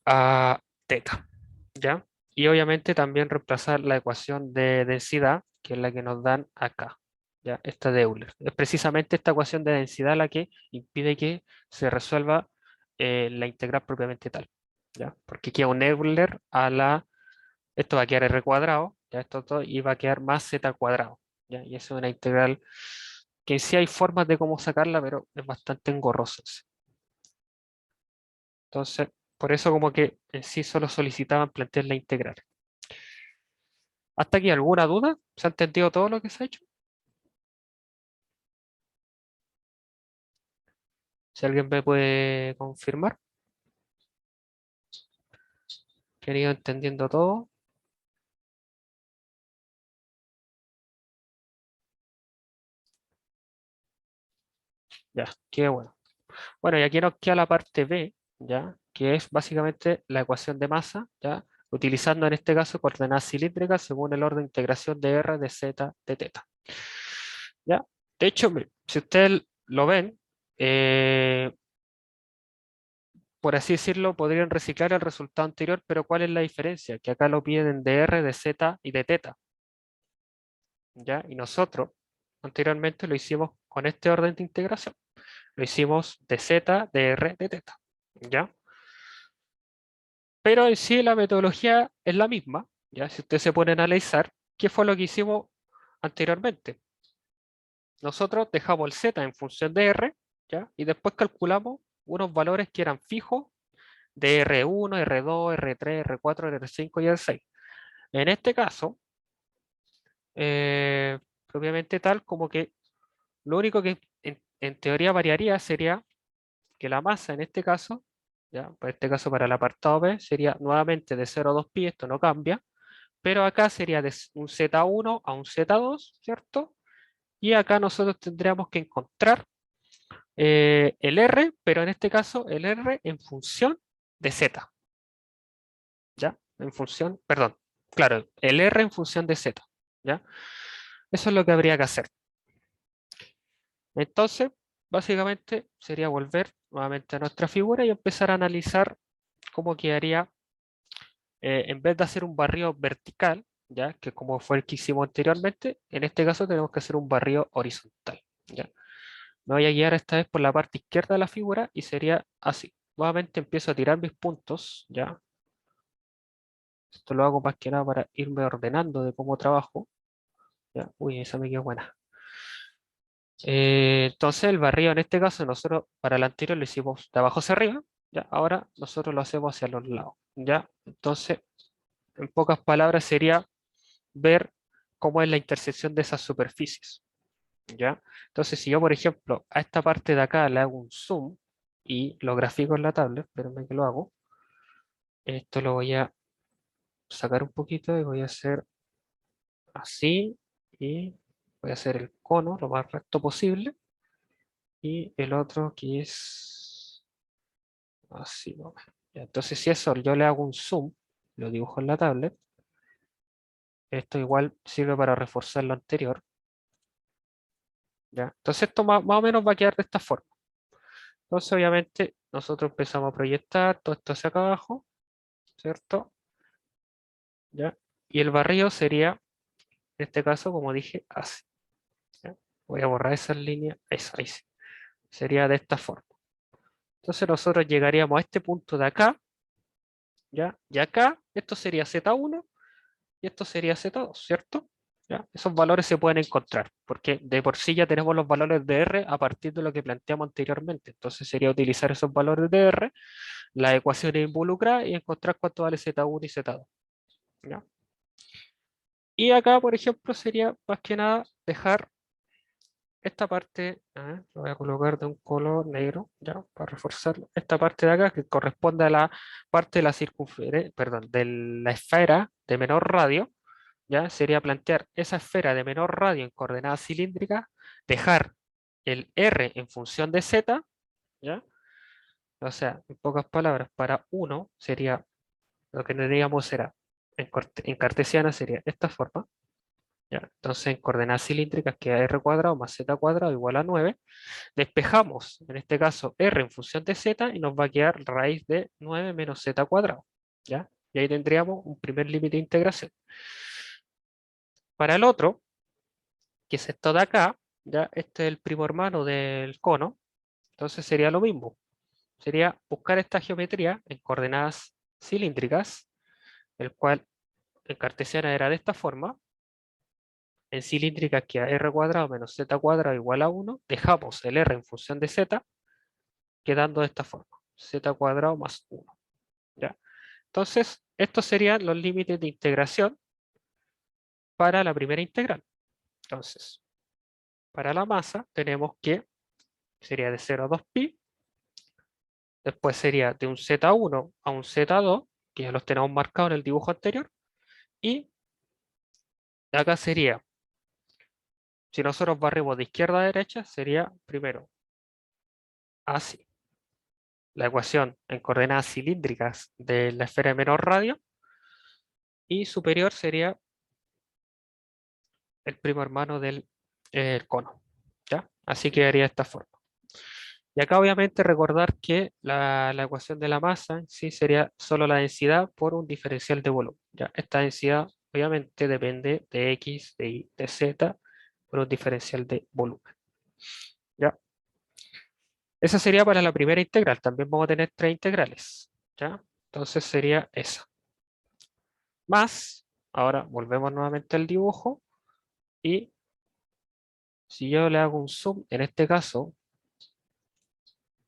a teta, ¿ya? Y obviamente también reemplazar la ecuación de densidad, que es la que nos dan acá, ¿ya? Esta de Euler. Es precisamente esta ecuación de densidad la que impide que se resuelva la integral propiamente tal, ¿ya? Porque queda un Euler a la... Esto va a quedar R cuadrado, ¿ya? Esto todo, y va a quedar más Z cuadrado, ¿ya? Y eso es una integral que en sí hay formas de cómo sacarla, pero es bastante engorroso. Entonces, por eso como que en sí solo solicitaban plantear la integral. ¿Hasta aquí alguna duda? ¿Se ha entendido todo lo que se ha hecho? Si alguien me puede confirmar que han ido entendiendo todo. Ya, qué bueno. Bueno, y aquí nos queda la parte B, ¿ya? Que es básicamente la ecuación de masa, ¿ya? Utilizando en este caso coordenadas cilíndricas según el orden de integración de R, de Z, de teta. ¿Ya? De hecho, si ustedes lo ven, por así decirlo, podrían reciclar el resultado anterior, pero ¿cuál es la diferencia? Que acá lo piden de R, de Z y de teta, ¿ya? Y nosotros anteriormente lo hicimos con este orden de integración. Lo hicimos de Z, de R, de teta, ¿ya? Pero en sí la metodología es la misma, ¿ya? Si ustedes se ponen a analizar, ¿qué fue lo que hicimos anteriormente? Nosotros dejamos el Z en función de R, ¿ya? Y después calculamos unos valores que eran fijos de R1, R2, R3, R4, R5 y R6. En este caso, propiamente tal, como que lo único que en teoría variaría sería que la masa en este caso, ya, para este caso para el apartado B, sería nuevamente de 0 a 2pi, esto no cambia, pero acá sería de un Z1 a un Z2, ¿cierto? Y acá nosotros tendríamos que encontrar el R, pero en este caso el R en función de Z, ¿ya? En función, perdón, claro, el R en función de Z, ¿ya? Eso es lo que habría que hacer. Entonces, básicamente sería volver nuevamente a nuestra figura y empezar a analizar cómo quedaría, en vez de hacer un barrido vertical, ya que como fue el que hicimos anteriormente, en este caso tenemos que hacer un barrido horizontal, ¿ya? Me voy a guiar esta vez por la parte izquierda de la figura y sería así. Nuevamente empiezo a tirar mis puntos, ¿ya? Esto lo hago más que nada para irme ordenando de cómo trabajo. ¿Ya? Uy, esa me quedó buena. Entonces el barrido en este caso nosotros para el anterior lo hicimos de abajo hacia arriba. ¿Ya? Ahora nosotros lo hacemos hacia los lados. ¿Ya? Entonces, en pocas palabras sería ver cómo es la intersección de esas superficies. ¿Ya? Entonces, si yo, por ejemplo, a esta parte de acá le hago un zoom y lo grafico en la tablet, espérenme que lo hago. Esto lo voy a sacar un poquito y voy a hacer así y voy a hacer el cono lo más recto posible y el otro que es así. ¿No? Ya, entonces, si eso yo le hago un zoom, lo dibujo en la tablet, esto igual sirve para reforzar lo anterior. ¿Ya? Entonces, esto más o menos va a quedar de esta forma. Entonces, obviamente, nosotros empezamos a proyectar todo esto hacia acá abajo, ¿cierto? ¿Ya? Y el barrido sería, en este caso, como dije, así. ¿Ya? Voy a borrar esas líneas, eso, ahí sí. Sería de esta forma. Entonces nosotros llegaríamos a este punto de acá, ¿ya? Y acá, esto sería Z1 y esto sería Z2, ¿cierto? ¿Ya? Esos valores se pueden encontrar, porque de por sí ya tenemos los valores de R a partir de lo que planteamos anteriormente. Entonces sería utilizar esos valores de R, las ecuaciones involucradas y encontrar cuánto vale Z1 y Z2. ¿Ya? Y acá, por ejemplo, sería más que nada dejar esta parte, a ver, lo voy a colocar de un color negro, ya, para reforzarlo. Esta parte de acá que corresponde a la parte de la circunferencia, perdón, de la esfera de menor radio, ya, sería plantear esa esfera de menor radio en coordenadas cilíndricas, dejar el R en función de Z, ya, o sea, en pocas palabras, para uno sería, lo que tendríamos será, en cartesiana sería esta forma, ¿ya? Entonces, en coordenadas cilíndricas queda r cuadrado más z cuadrado igual a 9. Despejamos, en este caso, r en función de z y nos va a quedar raíz de 9 menos z cuadrado. ¿Ya? Y ahí tendríamos un primer límite de integración. Para el otro, que es esto de acá, ¿ya? Este es el primo hermano del cono, entonces sería lo mismo. Sería buscar esta geometría en coordenadas cilíndricas, el cual en cartesiana era de esta forma. En cilíndrica queda r cuadrado menos z cuadrado igual a 1. Dejamos el r en función de z, quedando de esta forma. Z cuadrado más 1. ¿Ya? Entonces, estos serían los límites de integración para la primera integral. Entonces, para la masa tenemos que sería de 0 a 2pi. Después sería de un z1 a un z2, que ya los tenemos marcados en el dibujo anterior. Y acá sería, si nosotros barrimos de izquierda a derecha, sería primero así. La ecuación en coordenadas cilíndricas de la esfera de menor radio y superior sería el primo hermano del cono. ¿Ya? Así quedaría de esta forma. Y acá obviamente recordar que la ecuación de la masa en sí sería solo la densidad por un diferencial de volumen. ¿Ya? Esta densidad obviamente depende de X, de Y, de Z por un diferencial de volumen. ¿Ya? Esa sería para la primera integral. También vamos a tener tres integrales. ¿Ya? Entonces sería esa. Más, ahora volvemos nuevamente al dibujo y si yo le hago un zoom, en este caso,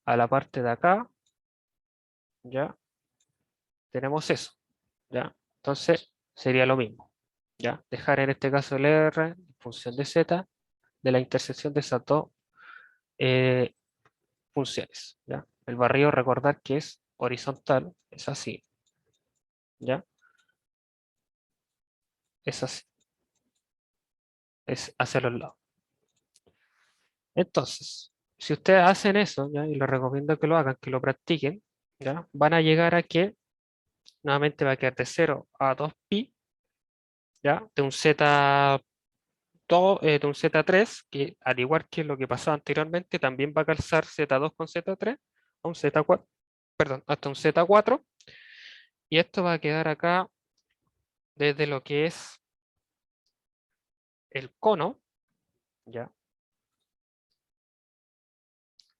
a la parte de acá, ya tenemos eso, ya. Entonces sería lo mismo, ya. Dejar en este caso el R en función de Z de la intersección de esas dos eh, funciones, ya. El barrido recordar que es horizontal, es así, ya. Es así, es hacia los lados. Entonces, si ustedes hacen eso, ¿ya? Y les recomiendo que lo hagan, que lo practiquen, ¿ya? Van a llegar a que nuevamente va a quedar de 0 a 2pi, ¿ya? De un de un Z3, que al igual que lo que pasó anteriormente, también va a calzar Z2 con Z3 a un Z4, perdón, hasta un Z4, y esto va a quedar acá desde lo que es el cono, ¿ya?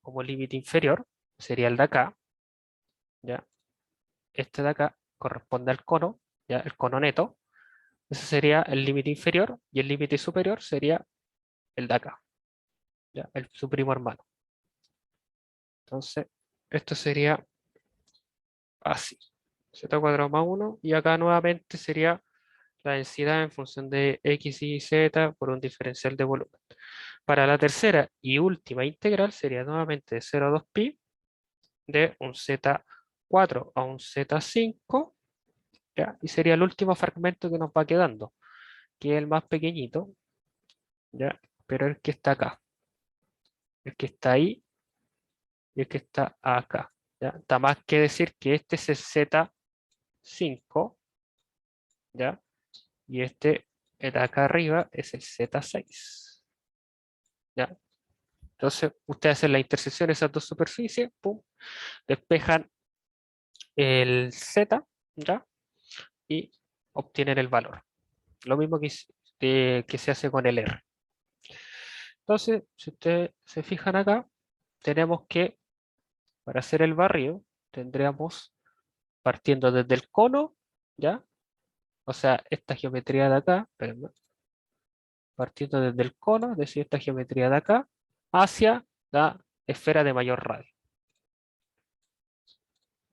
Como límite inferior, sería el de acá, ¿ya? Este de acá corresponde al cono, ¿ya? El cono neto. Ese sería el límite inferior y el límite superior sería el de acá, ¿ya? Su primo hermano. Entonces, esto sería así. Z cuadrado más 1 y acá nuevamente sería la densidad en función de x y z por un diferencial de volumen. Para la tercera y última integral sería nuevamente de 0 a 2pi de un z4 a un z5, ¿ya? Y sería el último fragmento que nos va quedando, que es el más pequeñito, ¿ya? Pero el que está acá, el que está ahí y el que está acá, ¿ya? Está más que decir que este es el z5, ¿ya? Y este, el de acá arriba, es el z6, ¿ya? Entonces, ustedes hacen la intersección de esas dos superficies, pum, despejan el z, ¿ya? Y obtienen el valor. Lo mismo que se hace con el R. Entonces, si ustedes se fijan acá, tenemos que, para hacer el barrido, tendríamos partiendo desde el cono, ¿ya? O sea, esta geometría de acá, espérenme, partiendo desde el cono, es decir, esta geometría de acá, hacia la esfera de mayor radio.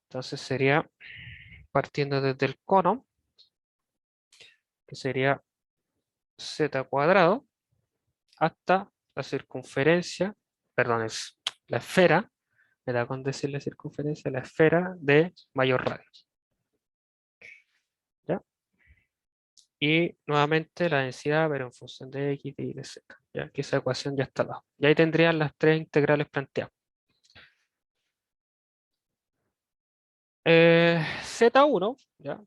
Entonces sería partiendo desde el cono, que sería z cuadrado, hasta la circunferencia, perdón, es la esfera, me da con decir la circunferencia, la esfera de mayor radio, ¿ya? Y nuevamente la densidad, pero en función de x y de z, ya que esa ecuación ya está dada. Y ahí tendrían las tres integrales planteadas. Z1, ¿ya?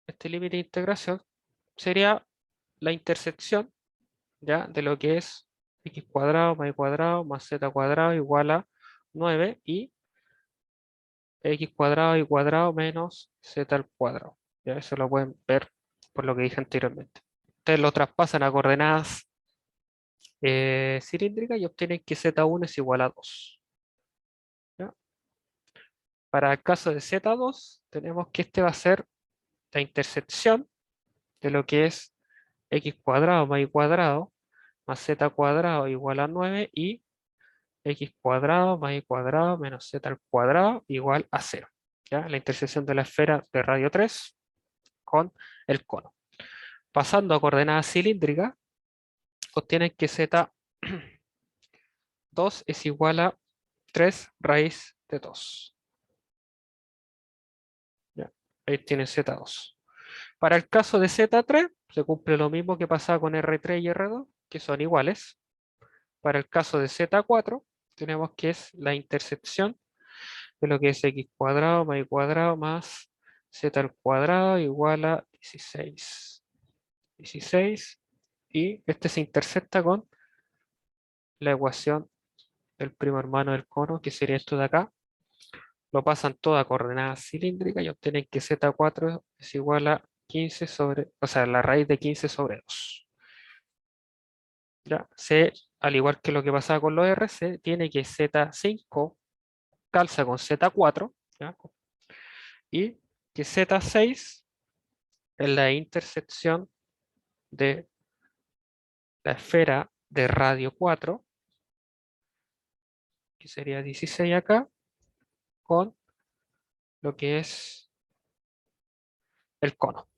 Este límite de integración sería la intersección, ¿ya? De lo que es x cuadrado más y cuadrado más z cuadrado igual a 9 y x cuadrado y cuadrado menos z al cuadrado. ¿Ya? Eso lo pueden ver por lo que dije anteriormente. Ustedes lo traspasan a coordenadas cilíndricas y obtienen que z1 es igual a 2. ¿Ya? Para el caso de z2, tenemos que este va a ser la intersección de lo que es x cuadrado más y cuadrado más z cuadrado igual a 9 y x cuadrado más y cuadrado menos z al cuadrado igual a 0. ¿Ya? La intersección de la esfera de radio 3 con el cono. Pasando a coordenadas cilíndricas, obtienen que z2 es igual a 3 raíz de 2. ¿Ya? Ahí tienen z2. Para el caso de z3, se cumple lo mismo que pasaba con r3 y r2, que son iguales. Para el caso de z4, tenemos que es la intersección de lo que es x cuadrado más y cuadrado más z al cuadrado igual a 16. 16 y este se intersecta con la ecuación del primo hermano del cono, que sería esto de acá. Lo pasan toda a coordenadas cilíndricas y obtienen que z4 es igual a 15 sobre, o sea, la raíz de 15 sobre 2. ¿Ya? Al igual que lo que pasaba con los R, se tiene que z5 calza con z4, ¿ya? Y que z6 es la intersección de la esfera de radio 4, que sería 16 acá, con lo que es el cono.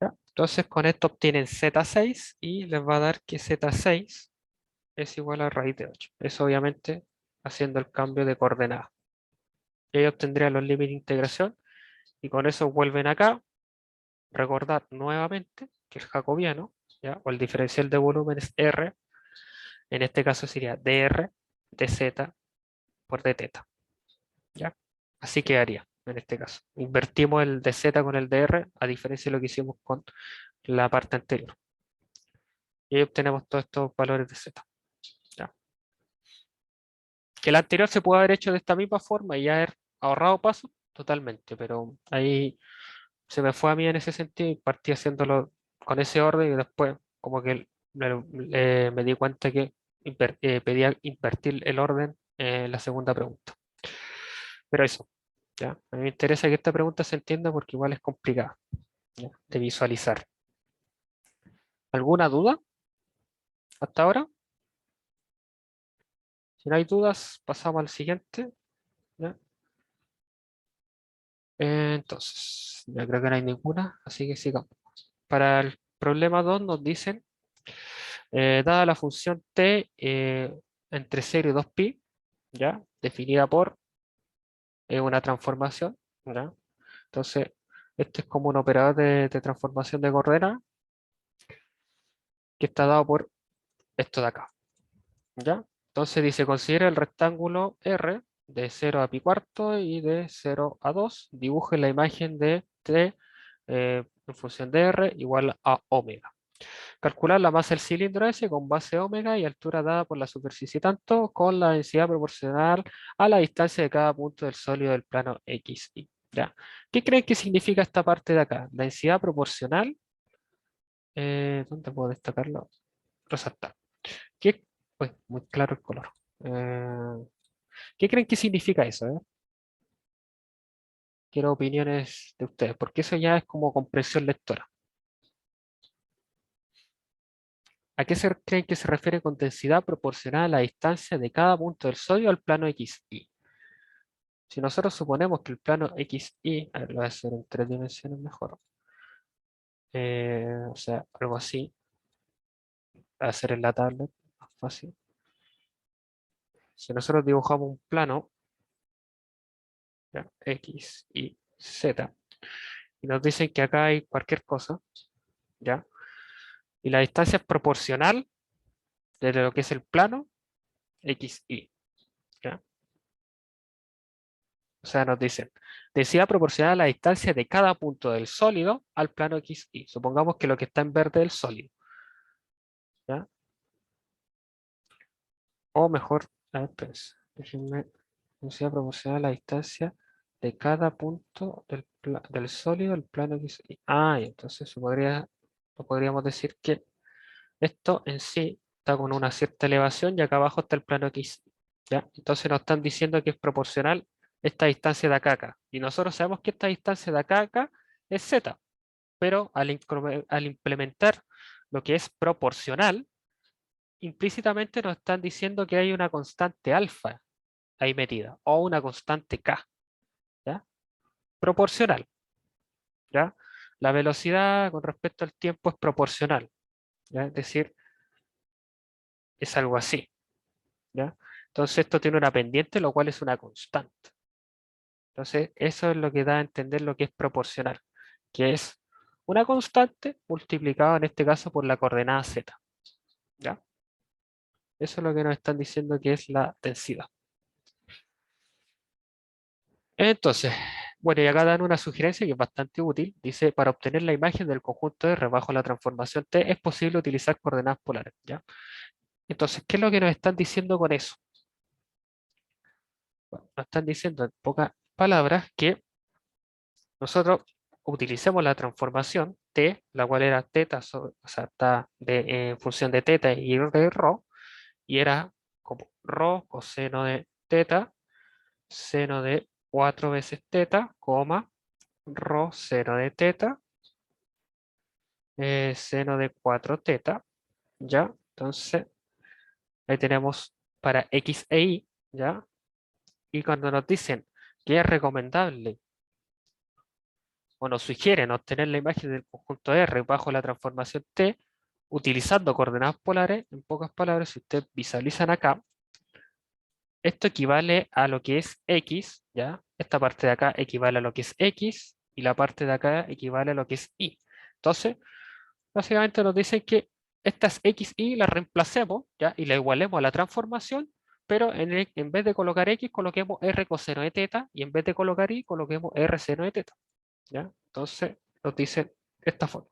¿Ya? Entonces con esto obtienen z6 y les va a dar que z6 es igual a raíz de 8. Eso obviamente haciendo el cambio de coordenada. Y ahí obtendrían los límites de integración y con eso vuelven acá. Recordar nuevamente que el jacobiano, ¿ya? O el diferencial de volumen es R, en este caso sería dr dz por dθ. ¿Ya? Así quedaría en este caso. Invertimos el dz con el dr, a diferencia de lo que hicimos con la parte anterior. Y ahí obtenemos todos estos valores de z. ¿Ya? Que el anterior se puede haber hecho de esta misma forma y haber ahorrado pasos, totalmente, pero ahí se me fue a mí en ese sentido y partí haciéndolo con ese orden y después como que me di cuenta que pedía invertir el orden en la segunda pregunta. Pero eso. ¿Ya? A mí me interesa que esta pregunta se entienda porque igual es complicada, ¿ya?, de visualizar. ¿Alguna duda hasta ahora? Si no hay dudas, pasamos al siguiente. ¿Ya? Entonces, ya creo que no hay ninguna, así que sigamos. Para el problema 2 nos dicen, dada la función t entre 0 y 2pi, ¿ya?, definida por una transformación, ¿ya? Entonces, este es como un operador de transformación de coordenadas que está dado por esto de acá, ¿ya? Entonces dice, considera el rectángulo R de 0 a pi cuarto y de 0 a 2, dibuje la imagen de t en función de R igual a omega. Calcular la masa del cilindro S con base omega y altura dada por la superficie tanto con la densidad proporcional a la distancia de cada punto del sólido del plano XY. ¿Ya? ¿Qué creen que significa esta parte de acá? Densidad proporcional. ¿Dónde puedo destacarlo? Resaltar. ¿Qué? Uy, muy claro el color. ¿Qué creen que significa eso? Quiero opiniones de ustedes, porque eso ya es como comprensión lectora. ¿A qué creen que se refiere con densidad proporcional a la distancia de cada punto del sodio al plano XY? Si nosotros suponemos que el plano XY, a ver, lo voy a hacer en 3 dimensiones mejor, o sea, algo así, va a hacer en la tablet, más fácil. Si nosotros dibujamos un plano, ¿ya?, X, Y, Z, y nos dicen que acá hay cualquier cosa, ¿ya?, y la distancia es proporcional de lo que es el plano XY, ¿ya? O sea, nos dicen, densidad proporcional a la distancia de cada punto del sólido al plano XY. Supongamos que lo que está en verde es el sólido, ¿ya? O mejor, a ver, pues, déjenme, densidad proporcional a la distancia de cada punto del sólido al plano XY. Ah, y entonces podríamos decir que esto en sí está con una cierta elevación y acá abajo está el plano XY, ¿ya? Entonces nos están diciendo que es proporcional esta distancia de acá a acá. Y nosotros sabemos que esta distancia de acá a acá es Z, pero al implementar lo que es proporcional, implícitamente nos están diciendo que hay una constante alfa ahí metida, o una constante K, ¿ya? Proporcional, ¿ya? La velocidad con respecto al tiempo es proporcional, ¿ya? Es decir, es algo así, ¿ya? Entonces esto tiene una pendiente, lo cual es una constante. Entonces eso es lo que da a entender lo que es proporcional, que es una constante multiplicada en este caso por la coordenada Z, ¿ya? Eso es lo que nos están diciendo que es la densidad. Entonces, bueno, y acá dan una sugerencia que es bastante útil. Dice, para obtener la imagen del conjunto R bajo la transformación T, es posible utilizar coordenadas polares, ¿ya? Entonces, ¿qué es lo que nos están diciendo con eso? Bueno, nos están diciendo en pocas palabras que nosotros utilicemos la transformación T, la cual era teta, o sea, está en función de teta y de rho, y era como rho coseno de teta, seno de 4 veces teta, coma, rho seno de teta, seno de 4 teta, ¿ya? Entonces, ahí tenemos para X e Y, ¿ya? Y cuando nos dicen que es recomendable o nos sugieren obtener la imagen del conjunto R bajo la transformación T, utilizando coordenadas polares, en pocas palabras, si ustedes visualizan acá, esto equivale a lo que es X, ¿ya? Esta parte de acá equivale a lo que es X y la parte de acá equivale a lo que es Y. Entonces, básicamente nos dicen que estas X y las reemplacemos, ¿ya?, y la igualemos a la transformación, pero en vez de colocar X, coloquemos R coseno de teta, y en vez de colocar Y, coloquemos R seno de teta, ¿ya? Entonces nos dicen de esta forma,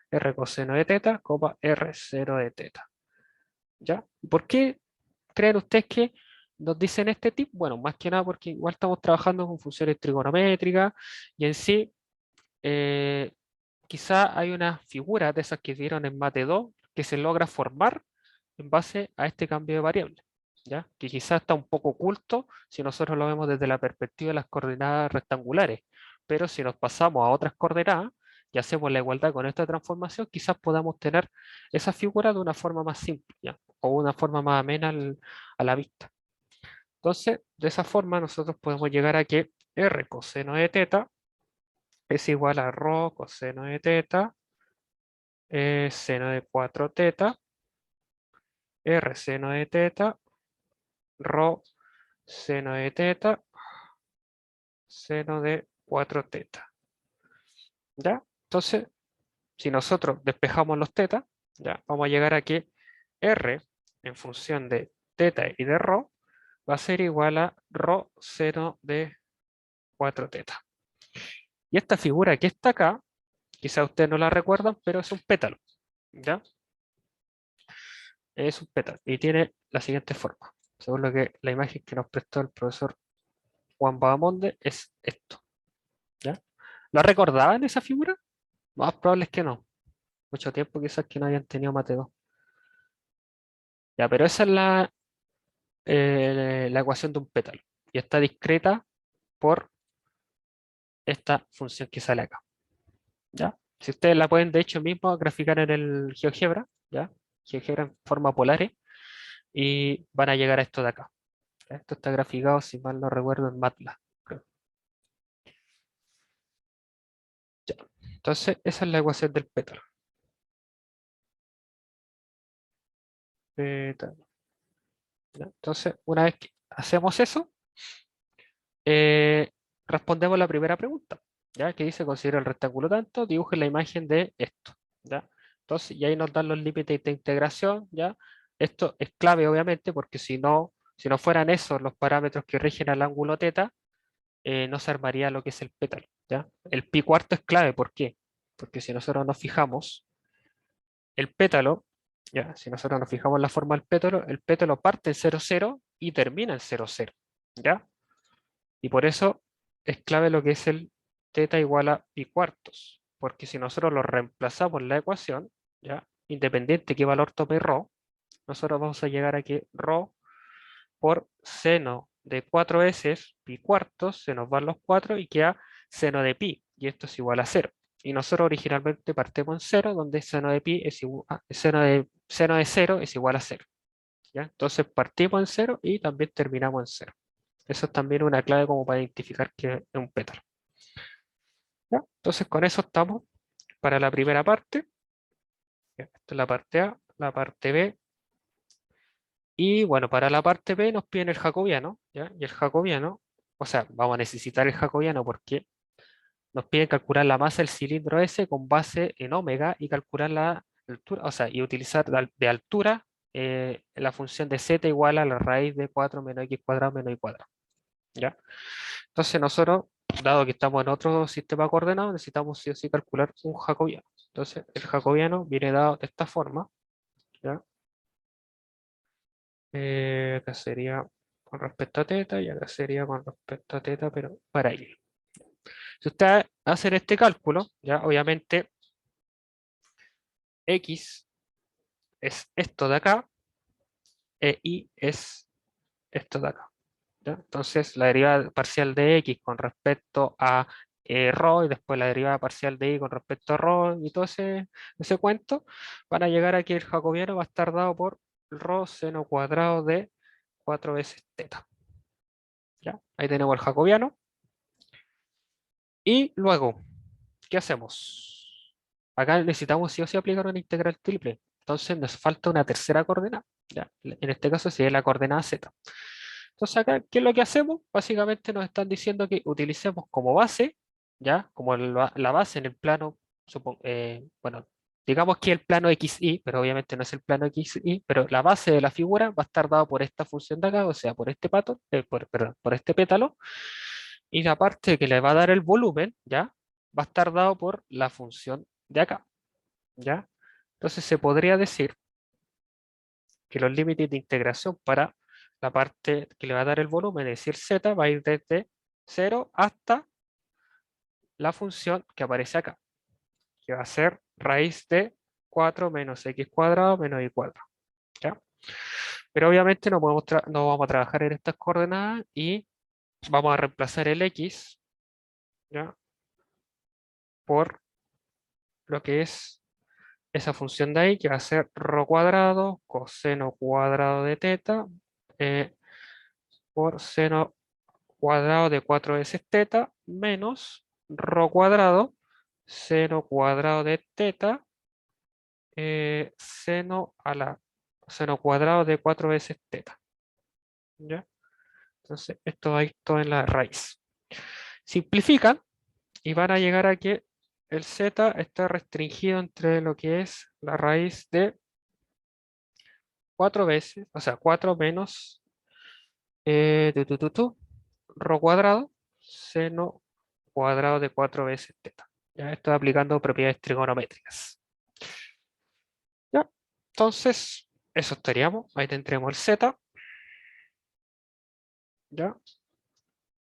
R coseno de teta, R seno de teta, ¿ya? ¿Por qué creen ustedes que nos dicen este tip? Bueno, más que nada porque igual estamos trabajando con funciones trigonométricas, y en sí, eh, quizá hay una figura de esas que vieron en Mate 2 que se logra formar en base a este cambio de variable. ¿ya? Que quizás está un poco oculto si nosotros lo vemos desde la perspectiva de las coordenadas rectangulares, pero si nos pasamos a otras coordenadas y hacemos la igualdad con esta transformación, quizás podamos tener esa figura de una forma más simple, ¿ya? O una forma más amena a la vista. Entonces, de esa forma nosotros podemos llegar a que r coseno de teta es igual a rho coseno de teta, seno de 4 teta, r seno de teta, rho seno de teta, seno de 4 teta. ¿Ya? Entonces, si nosotros despejamos los teta, ya, vamos a llegar a que r en función de teta y de rho va a ser igual a rho seno de 4 teta. Y esta figura que está acá, quizá ustedes no la recuerdan, pero es un pétalo. ¿Ya? Es un pétalo y tiene la siguiente forma. Según lo que la imagen que nos prestó el profesor Juan Bahamonde es esto. ¿Ya? ¿Lo recordaban esa figura? Más probable es que no. Mucho tiempo quizás que no hayan tenido mate 2. Ya, pero esa es la ecuación de un pétalo. Y está discreta por esta función que sale acá. ¿Ya? Si ustedes la pueden de hecho mismo graficar en el GeoGebra, ¿ya? GeoGebra en forma polares, y van a llegar a esto de acá. ¿Ya? Esto está graficado, si mal no recuerdo, en MATLAB, creo. Ya. Entonces, esa es la ecuación del pétalo. Pétalo. ¿Ya? Entonces, una vez que hacemos eso, eh, respondemos la primera pregunta, ¿ya? Que dice, considera el rectángulo tanto, dibuje la imagen de esto, ¿ya? Entonces, y ahí nos dan los límites de integración, ¿ya? Esto es clave, obviamente, porque si no fueran esos los parámetros que rigen al ángulo teta, no se armaría lo que es el pétalo, ¿ya? El pi cuarto es clave, ¿por qué? Porque si nosotros nos fijamos, el pétalo, ¿ya? Si nosotros nos fijamos en la forma del pétalo, el pétalo parte en 0, 0 y termina en 0, 0, ¿ya? Y por eso es clave lo que es el teta igual a pi cuartos, porque si nosotros lo reemplazamos en la ecuación, ¿ya? Independiente qué valor tome rho, nosotros vamos a llegar a que rho por seno de 4 veces pi cuartos, se nos van los 4 y queda seno de pi, y esto es igual a 0. Y nosotros originalmente partimos en 0, donde seno de pi es igual a, seno de 0 es igual a 0. ¿Ya? Entonces partimos en 0 y también terminamos en 0. Eso es también una clave como para identificar que es un pétalo. ¿Ya? Entonces con eso estamos para la primera parte. ¿Ya? Esta es la parte A, la parte B. Y bueno, para la parte B nos piden el jacobiano, ¿ya? Y el jacobiano, o sea, vamos a necesitar el jacobiano porque nos piden calcular la masa del cilindro S con base en omega y calcular la altura, o sea, y utilizar de altura la función de z igual a la raíz de 4 menos x cuadrado menos y cuadrado, ¿ya? Entonces nosotros, dado que estamos en otro sistema coordenado, necesitamos sí o sí calcular un jacobiano. Entonces el jacobiano viene dado de esta forma, ¿ya? Acá sería con respecto a teta y acá sería con respecto a teta, pero para y. Si ustedes hacen este cálculo, ya obviamente x es esto de acá e y es esto de acá, ¿ya? Entonces la derivada parcial de x con respecto a rho y después la derivada parcial de y con respecto a rho y todo ese cuento, van a llegar a que el jacobiano va a estar dado por rho seno cuadrado de 4 veces teta. ¿Ya? Ahí tenemos el jacobiano. Y luego, ¿qué hacemos? Acá necesitamos sí o sí aplicar una integral triple. Entonces nos falta una tercera coordenada. ¿Ya? En este caso sería la coordenada z. Entonces acá, ¿qué es lo que hacemos? Básicamente nos están diciendo que utilicemos como base, ¿ya? Como la base en el plano, bueno, digamos que el plano xy, pero obviamente no es el plano xy, pero la base de la figura va a estar dada por esta función de acá, o sea, por este perdón, por este pétalo, y la parte que le va a dar el volumen, ¿ya? Va a estar dado por la función de acá, ¿ya? Entonces se podría decir que los límites de integración para la parte que le va a dar el volumen, es decir, z, va a ir desde 0 hasta la función que aparece acá, que va a ser raíz de 4 menos x cuadrado menos y cuadrado, ¿ya? Pero obviamente no vamos a trabajar en estas coordenadas y vamos a reemplazar el x, ¿ya? Por lo que es esa función de ahí, que va a ser rho cuadrado coseno cuadrado de teta por seno cuadrado de 4 veces teta menos rho cuadrado seno cuadrado de teta seno cuadrado de 4 veces teta. ¿Ya? Entonces, esto va a ir todo en la raíz. Simplifican y van a llegar a que el z está restringido entre lo que es la raíz de 4 veces, o sea, 4 menos rho cuadrado seno cuadrado de 4 veces teta. Ya estoy aplicando propiedades trigonométricas. Ya, entonces, eso estaríamos. Ahí tendremos el z. Ya,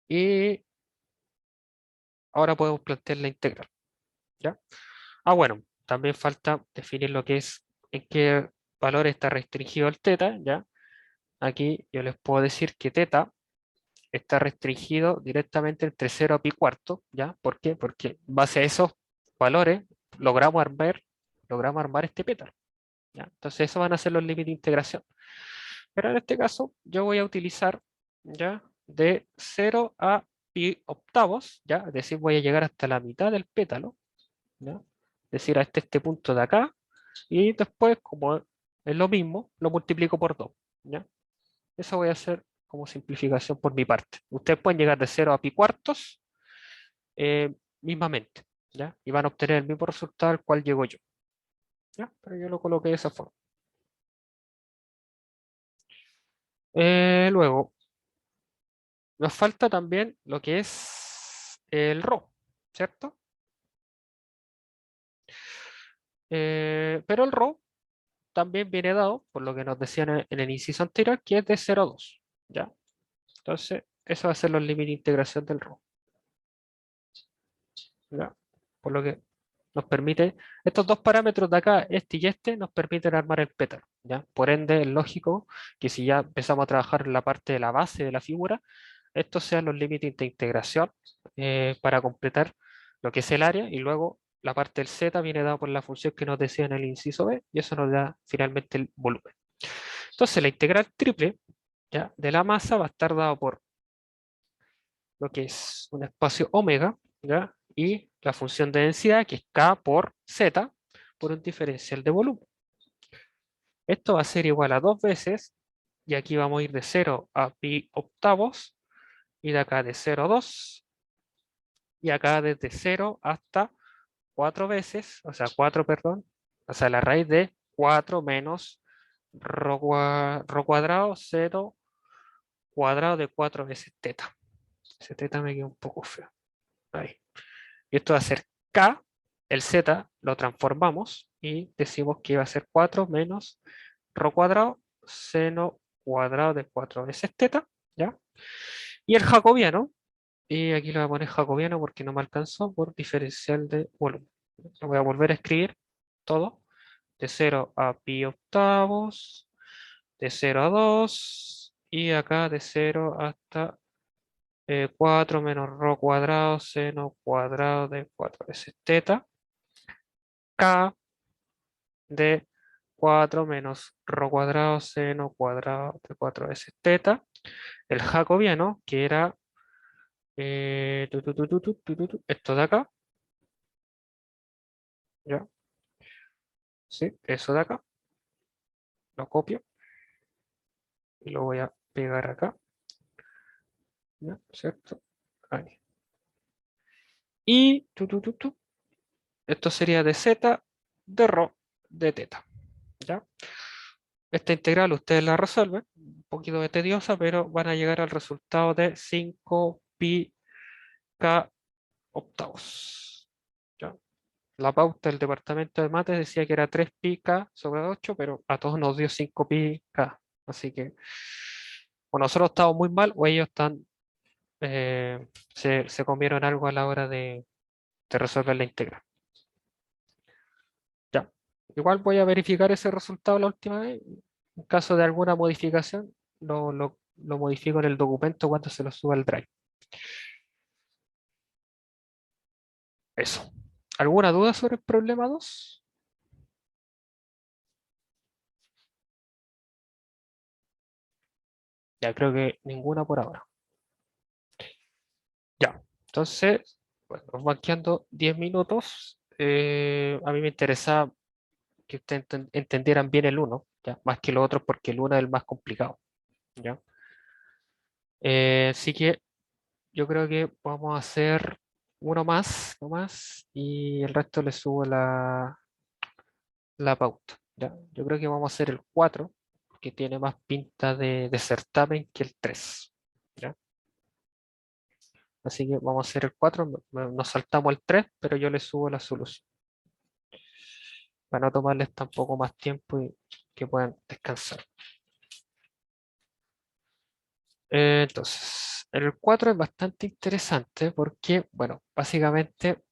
y ahora podemos plantear la integral. ¿Ya? Ah, bueno, también falta definir lo que es, en qué valor está restringido el teta. ¿Ya? Aquí yo les puedo decir que teta está restringido directamente entre 0 a pi cuarto. ¿Ya? ¿Por qué? Porque en base a esos valores logramos armar este pétalo. ¿Ya? Entonces, esos van a ser los límites de integración. Pero en este caso, yo voy a utilizar, ¿ya? De 0 a pi octavos, ¿ya? Es decir, voy a llegar hasta la mitad del pétalo, ¿ya? Es decir, hasta este punto de acá, y después, como es lo mismo, lo multiplico por 2, ¿ya? Eso voy a hacer como simplificación por mi parte. Ustedes pueden llegar de 0 a pi cuartos mismamente, ¿ya? Y van a obtener el mismo resultado al cual llego yo, ¿ya? Pero yo lo coloqué de esa forma. Luego, nos falta también lo que es el RO, ¿cierto? Pero el RO también viene dado, por lo que nos decían en el inciso anterior, que es de 0 a 2, ¿ya? Entonces, eso va a ser los límites de integración del RO, ¿ya? Por lo que nos permite, estos dos parámetros de acá, este y este, nos permiten armar el pétalo, ¿ya? Por ende, es lógico que si ya empezamos a trabajar en la parte de la base de la figura, estos sean los límites de integración para completar lo que es el área, y luego la parte del z viene dado por la función que nos decía en el inciso B, y eso nos da finalmente el volumen. Entonces la integral triple, ¿ya? De la masa va a estar dado por lo que es un espacio omega, ¿ya? Y la función de densidad, que es k por z, por un diferencial de volumen. Esto va a ser igual a 2 veces, y aquí vamos a ir de 0 a pi octavos, y de acá de 0 a 2, y acá desde 0 hasta 4 veces, o sea, 4, perdón, o sea, la raíz de 4 menos rho cuadrado 0 cuadrado de 4 veces teta. Ese teta me queda un poco feo. Ahí. Y esto va a ser k, el z lo transformamos y decimos que va a ser 4 menos rho cuadrado seno cuadrado de 4 veces teta, ¿ya? Y el jacobiano, y aquí lo voy a poner jacobiano porque no me alcanzó, por diferencial de volumen. Lo voy a volver a escribir todo, de 0 a pi octavos, de 0 a 2, y acá de 0 hasta 4 menos rho cuadrado seno cuadrado de 4 veces teta, k de 4 menos rho cuadrado seno cuadrado de 4 veces teta, el jacobiano, que era esto de acá, ¿ya? Sí, eso de acá, lo copio y lo voy a pegar acá, ¿ya? ¿Cierto? Ahí. Y esto sería de z de rho de teta, ¿ya? Esta integral ustedes la resuelven, un poquito de tediosa, pero van a llegar al resultado de 5 pi k octavos, ¿ya? La pauta del departamento de mates decía que era 3 pi k sobre 8, pero a todos nos dio 5 pi k. Así que o nosotros estamos muy mal o ellos están, se comieron algo a la hora de resolver la integral. Ya. Igual voy a verificar ese resultado la última vez. En caso de alguna modificación, lo modifico en el documento cuando se lo suba al Drive. Eso. ¿Alguna duda sobre el problema 2? Ya creo que ninguna por ahora. Ya. Entonces, bueno, nos van quedando 10 minutos. A mí me interesa que ustedes entendieran bien el uno, ¿ya? Más que lo otro, porque el uno es el más complicado, ¿ya? Así que yo creo que vamos a hacer uno más, no más, y el resto le subo la pauta, ¿ya? Yo creo que vamos a hacer el 4 que tiene más pinta de certamen que el 3, ¿ya? Así que vamos a hacer el 4, nos saltamos el 3, pero yo le subo la solución, para no tomarles tampoco más tiempo y que puedan descansar. Entonces, el 4 es bastante interesante porque, bueno, básicamente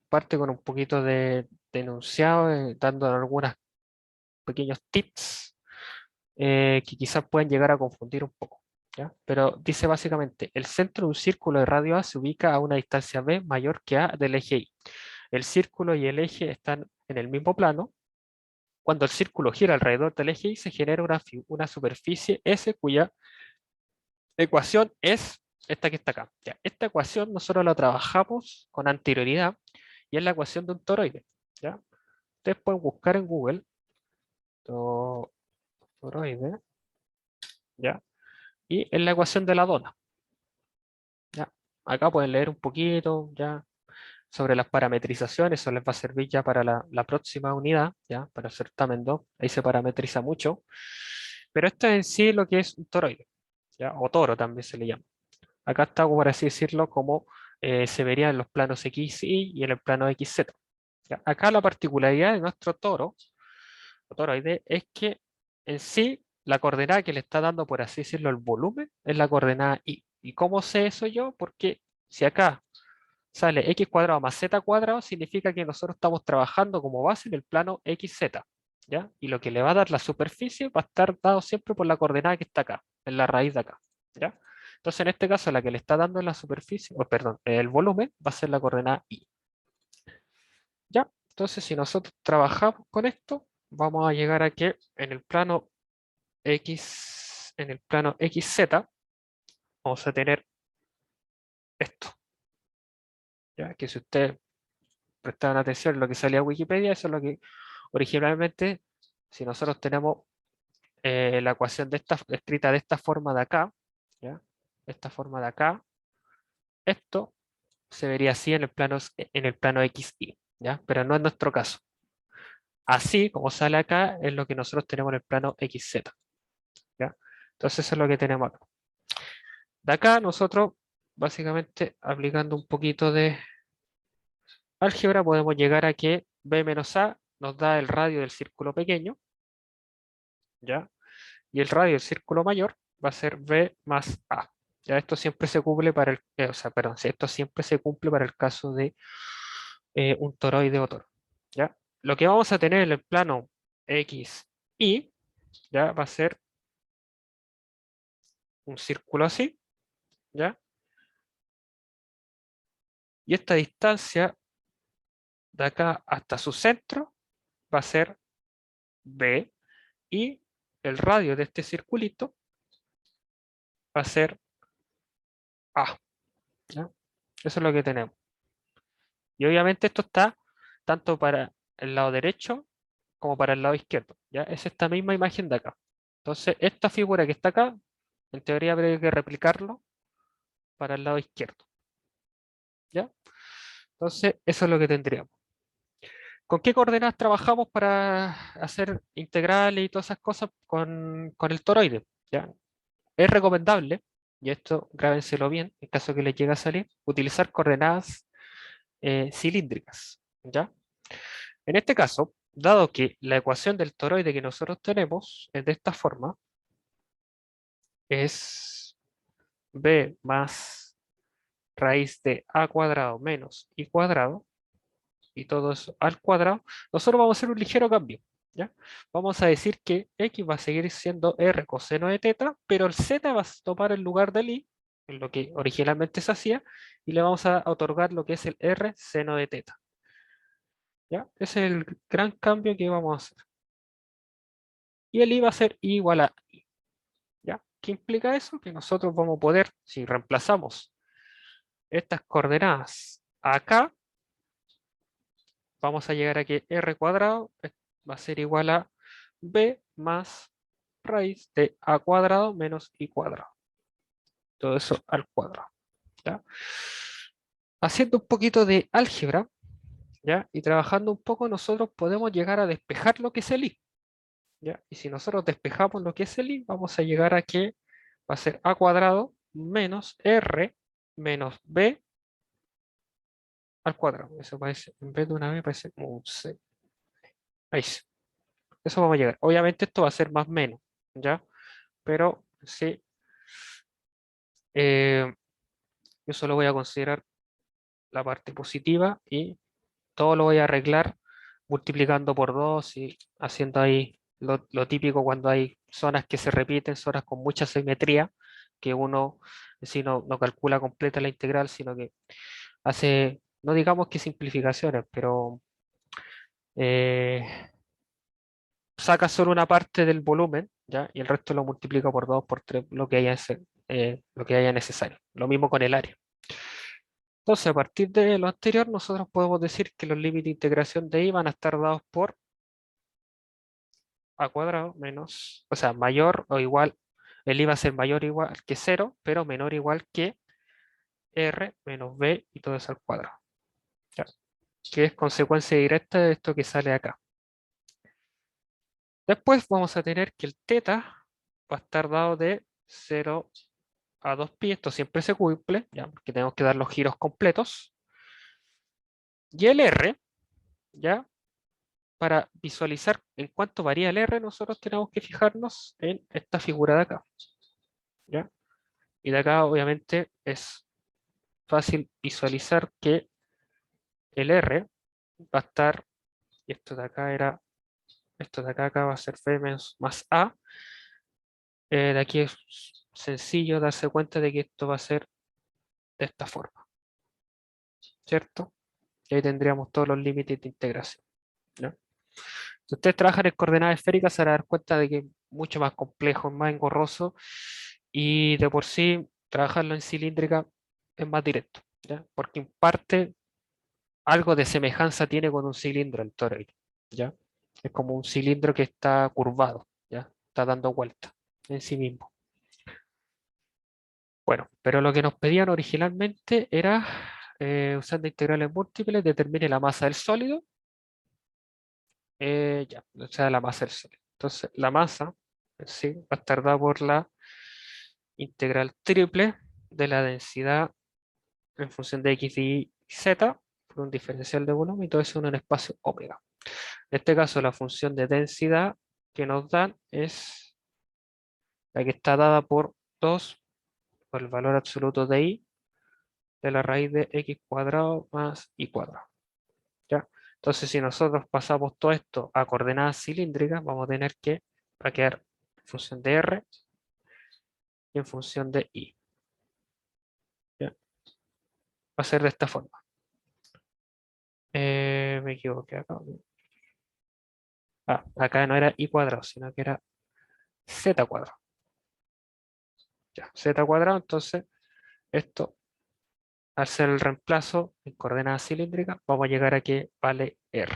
parte con un poquito de enunciado, dando algunos pequeños tips que quizás pueden llegar a confundir un poco, ¿ya? Pero dice básicamente, el centro de un círculo de radio A se ubica a una distancia B mayor que A del eje Y. El círculo y el eje están en el mismo plano. Cuando el círculo gira alrededor del eje Y, se genera una superficie S cuya ecuación es esta que está acá. Ya, esta ecuación nosotros la trabajamos con anterioridad y es la ecuación de un toroide. ¿Ya? Ustedes pueden buscar en Google toroide, ¿ya? Y es la ecuación de la dona. ¿Ya? Acá pueden leer un poquito ya sobre las parametrizaciones, eso les va a servir ya para la próxima unidad, ya para el certamen 2, ahí se parametriza mucho. Pero esto es en sí lo que es un toroide, ¿ya? O toro también se le llama. Acá está, como por así decirlo, como se vería en los planos XY y en el plano XZ. ¿Ya? Acá la particularidad de nuestro toro, o toroide, es que en sí la coordenada que le está dando, por así decirlo, el volumen, es la coordenada Y. ¿Y cómo sé eso yo? Porque si acá sale x cuadrado más z cuadrado, significa que nosotros estamos trabajando como base en el plano XZ. ¿Ya? Y lo que le va a dar la superficie va a estar dado siempre por la coordenada que está acá, en la raíz de acá. ¿Ya? Entonces, en este caso, la que le está dando en la superficie, o perdón, el volumen va a ser la coordenada Y. ¿Ya? Entonces, si nosotros trabajamos con esto, vamos a llegar a que en el plano XZ, vamos a tener esto. ¿Ya? Que si ustedes prestaban atención en lo que salía en Wikipedia, eso es lo que originalmente, si nosotros tenemos la ecuación de esta, escrita de esta forma de acá, ¿ya? Esta forma de acá, esto se vería así en el plano XY, ¿ya? Pero no es nuestro caso. Así como sale acá, es lo que nosotros tenemos en el plano XZ, ¿ya? Entonces eso es lo que tenemos acá. De acá nosotros, básicamente, aplicando un poquito de álgebra, podemos llegar a que B menos A nos da el radio del círculo pequeño, ¿ya? Y el radio del círculo mayor va a ser B más A. Ya esto siempre se cumple para el, o sea, perdón, si esto siempre se cumple para el caso de un toroide o toro. ¿Ya? Lo que vamos a tener en el plano X, Y, ya va a ser un círculo así, ¿ya? Y esta distancia de acá hasta su centro va a ser B, y el radio de este circulito va a ser A, ¿ya? Eso es lo que tenemos. Y obviamente esto está tanto para el lado derecho como para el lado izquierdo. ¿Ya? Es esta misma imagen de acá. Entonces, esta figura que está acá, en teoría habría que replicarlo para el lado izquierdo. ¿Ya? Entonces, eso es lo que tendríamos. ¿Con qué coordenadas trabajamos para hacer integrales y todas esas cosas con el toroide? ¿Ya? Es recomendable, y esto grábenselo bien, en caso que les llegue a salir, utilizar coordenadas cilíndricas. ¿Ya? En este caso, dado que la ecuación del toroide que nosotros tenemos es de esta forma, es b más raíz de a cuadrado menos i cuadrado, y todo eso al cuadrado, nosotros vamos a hacer un ligero cambio. ¿ya? Vamos a decir que x va a seguir siendo r coseno de teta, pero el z va a tomar el lugar del i, en lo que originalmente se hacía, y le vamos a otorgar lo que es el r seno de teta. ¿Ya? Ese es el gran cambio que vamos a hacer. Y el i va a ser igual a i. ¿Ya? ¿Qué implica eso? Que nosotros vamos a poder, si reemplazamos estas coordenadas acá, vamos a llegar a que r cuadrado va a ser igual a b más raíz de a cuadrado menos i cuadrado. Todo eso al cuadrado. ¿Ya? Haciendo un poquito de álgebra, ¿ya? Y trabajando un poco, nosotros podemos llegar a despejar lo que es el i. ¿Ya? Y si nosotros despejamos lo que es el i, vamos a llegar a que va a ser a cuadrado menos r menos b al cuadrado. Eso parece, en vez de una b, parece como un c. Ahí sí. Eso vamos a llegar. Obviamente esto va a ser más menos, ¿ya? Pero sí, eh, yo solo voy a considerar la parte positiva y todo lo voy a arreglar multiplicando por 2 y haciendo ahí lo típico cuando hay zonas que se repiten, zonas con mucha simetría, que uno si no calcula completa la integral, sino que hace, no digamos que simplificaciones, pero eh, saca solo una parte del volumen, ¿ya? Y el resto lo multiplica por 2 por 3 lo que haya necesario. Lo mismo con el área. Entonces, a partir de lo anterior, nosotros podemos decir que los límites de integración de i van a estar dados por a cuadrado menos, o sea, mayor o igual, el i va a ser mayor o igual que 0, pero menor o igual que r menos b y todo eso al cuadrado. ¿Ya? Que es consecuencia directa de esto que sale acá. Después vamos a tener que el teta va a estar dado de 0 a 2pi, esto siempre se cumple, ¿ya? Porque tenemos que dar los giros completos. Y el r, ¿ya? Para visualizar en cuánto varía el r, nosotros tenemos que fijarnos en esta figura de acá, ¿ya? Y de acá obviamente es fácil visualizar que el r va a estar, y esto de acá era, esto de acá va a ser b menos más a. De aquí es sencillo darse cuenta de que esto va a ser de esta forma, ¿cierto? Y ahí tendríamos todos los límites de integración, ¿no? Si ustedes trabajan en coordenadas esféricas, se van a dar cuenta de que es mucho más complejo, es más engorroso y de por sí trabajarlo en cilíndrica es más directo, ¿ya? Porque en parte algo de semejanza tiene con un cilindro el toroide, ¿ya? Es como un cilindro que está curvado, ¿ya? Está dando vuelta en sí mismo. Bueno, pero lo que nos pedían originalmente era, usando integrales múltiples, determine la masa del sólido, ya, o sea, la masa del sólido. Entonces, la masa, sí, va a estar dada por la integral triple de la densidad en función de x y z por un diferencial de volumen y todo eso en un espacio omega. En este caso, la función de densidad que nos dan es la que está dada por 2 por el valor absoluto de i de la raíz de x cuadrado más y cuadrado. ¿Ya? Entonces, si nosotros pasamos todo esto a coordenadas cilíndricas, vamos a tener que va a quedar en función de r y en función de i. ¿Ya? Va a ser de esta forma. Me equivoqué acá. Acá no era i cuadrado, sino que era z cuadrado. Ya, z cuadrado, entonces esto, al ser el reemplazo en coordenadas cilíndricas, vamos a llegar a que vale r.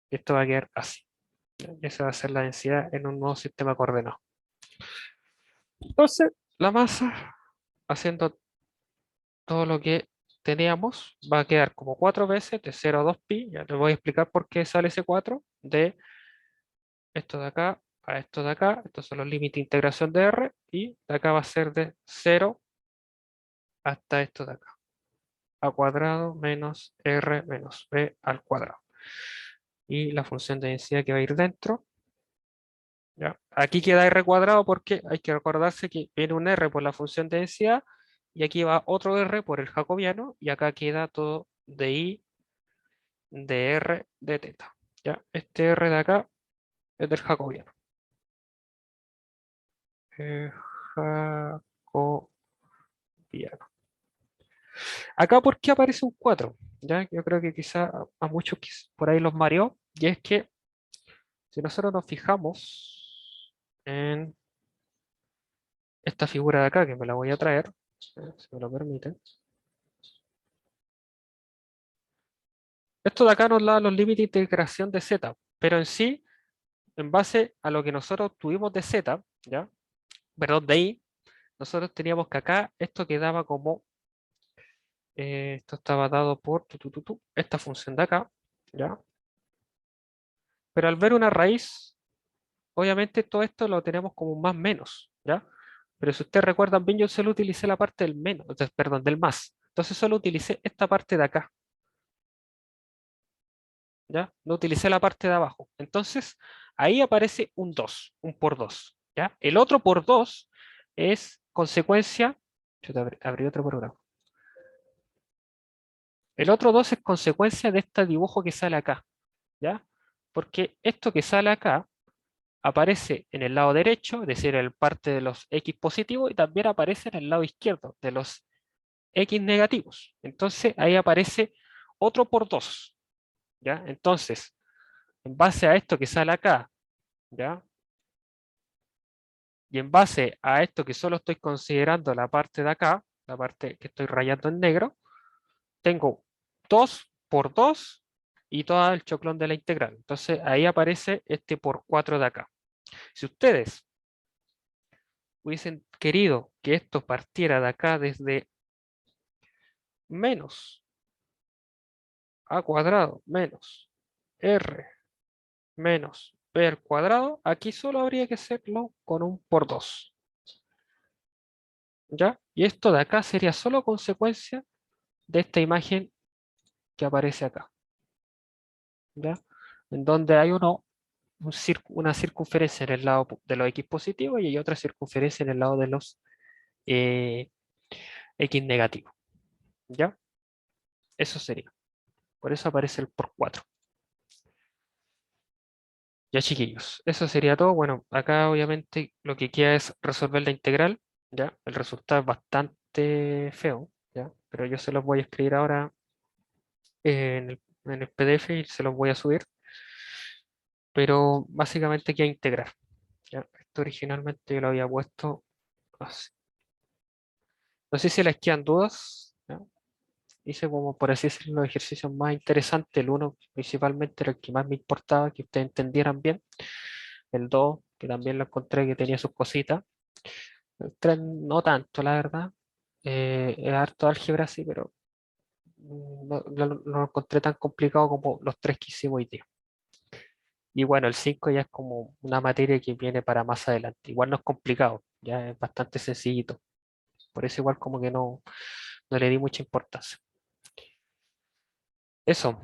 Y esto va a quedar así. Y esa va a ser la densidad en un nuevo sistema coordenado. Entonces, la masa, haciendo todo lo que teníamos, va a quedar como 4 veces de 0 a 2pi. Ya les voy a explicar por qué sale ese 4. De esto de acá a esto de acá. Estos son los límites de integración de r. Y de acá va a ser de 0 hasta esto de acá. A cuadrado menos r menos b al cuadrado. Y la función de densidad que va a ir dentro. ¿Ya? Aquí queda r cuadrado porque hay que recordarse que viene un r por la función de densidad y aquí va otro r por el jacobiano y acá queda todo de i de r de teta. ¿Ya? Este r de acá es del jacobiano. Eh, Jacobiano. Acá, ¿por qué aparece un 4? ¿Ya? Yo creo que quizá a muchos por ahí los mareó, y es que si nosotros nos fijamos en esta figura de acá, que me la voy a traer, si me lo permiten, esto de acá nos da los límites de integración de z, pero en sí, en base a lo que nosotros tuvimos de z, ¿ya? Perdón, de i, nosotros teníamos que acá esto quedaba como, esto estaba dado por esta función de acá, ¿ya? Pero al ver una raíz, obviamente todo esto lo tenemos como un más menos, ¿ya? Pero si ustedes recuerdan bien, yo solo utilicé la parte del menos, entonces, perdón, del más. Entonces solo utilicé esta parte de acá, ¿ya? No utilicé la parte de abajo. Entonces, ahí aparece un 2, un por 2, ¿ya? El otro por 2 es consecuencia, yo te abrí otro programa. El otro 2 es consecuencia de este dibujo que sale acá, ¿ya? Porque esto que sale acá aparece en el lado derecho, es decir, en parte de los X positivos, y también aparece en el lado izquierdo de los X negativos. Entonces ahí aparece otro por 2, ¿ya? Entonces, en base a esto que sale acá, ¿ya? Y en base a esto que solo estoy considerando la parte de acá, la parte que estoy rayando en negro, tengo 2 por 2 y todo el choclón de la integral. Entonces ahí aparece este por 4 de acá. Si ustedes hubiesen querido que esto partiera de acá desde menos a cuadrado menos r menos b al cuadrado, aquí solo habría que hacerlo con un por 2, ¿ya? Y esto de acá sería solo consecuencia de esta imagen que aparece acá, ¿ya? En donde hay una circunferencia en el lado de los x positivos y hay otra circunferencia en el lado de los eh, x negativos, ¿ya? Eso sería. Por eso aparece el por 4. Ya, chiquillos, eso sería todo. Bueno, acá obviamente lo que queda es resolver la integral, ¿ya? El resultado es bastante feo, ¿ya? Pero yo se los voy a escribir ahora en el PDF y se los voy a subir. Pero básicamente queda integrar, ¿ya? Esto originalmente yo lo había puesto así. No sé si les quedan dudas, ¿ya? Hice como, por así decirlo, los ejercicios más interesantes. El uno principalmente era el que más me importaba, que ustedes entendieran bien. El 2 que también lo encontré que tenía sus cositas. El 3 no tanto, la verdad. Es harto álgebra, sí, pero no lo encontré tan complicado como los tres que hicimos hoy día. Y bueno, el 5 ya es como una materia que viene para más adelante. Igual no es complicado, ya es bastante sencillito. Por eso igual como que no le di mucha importancia. Eso.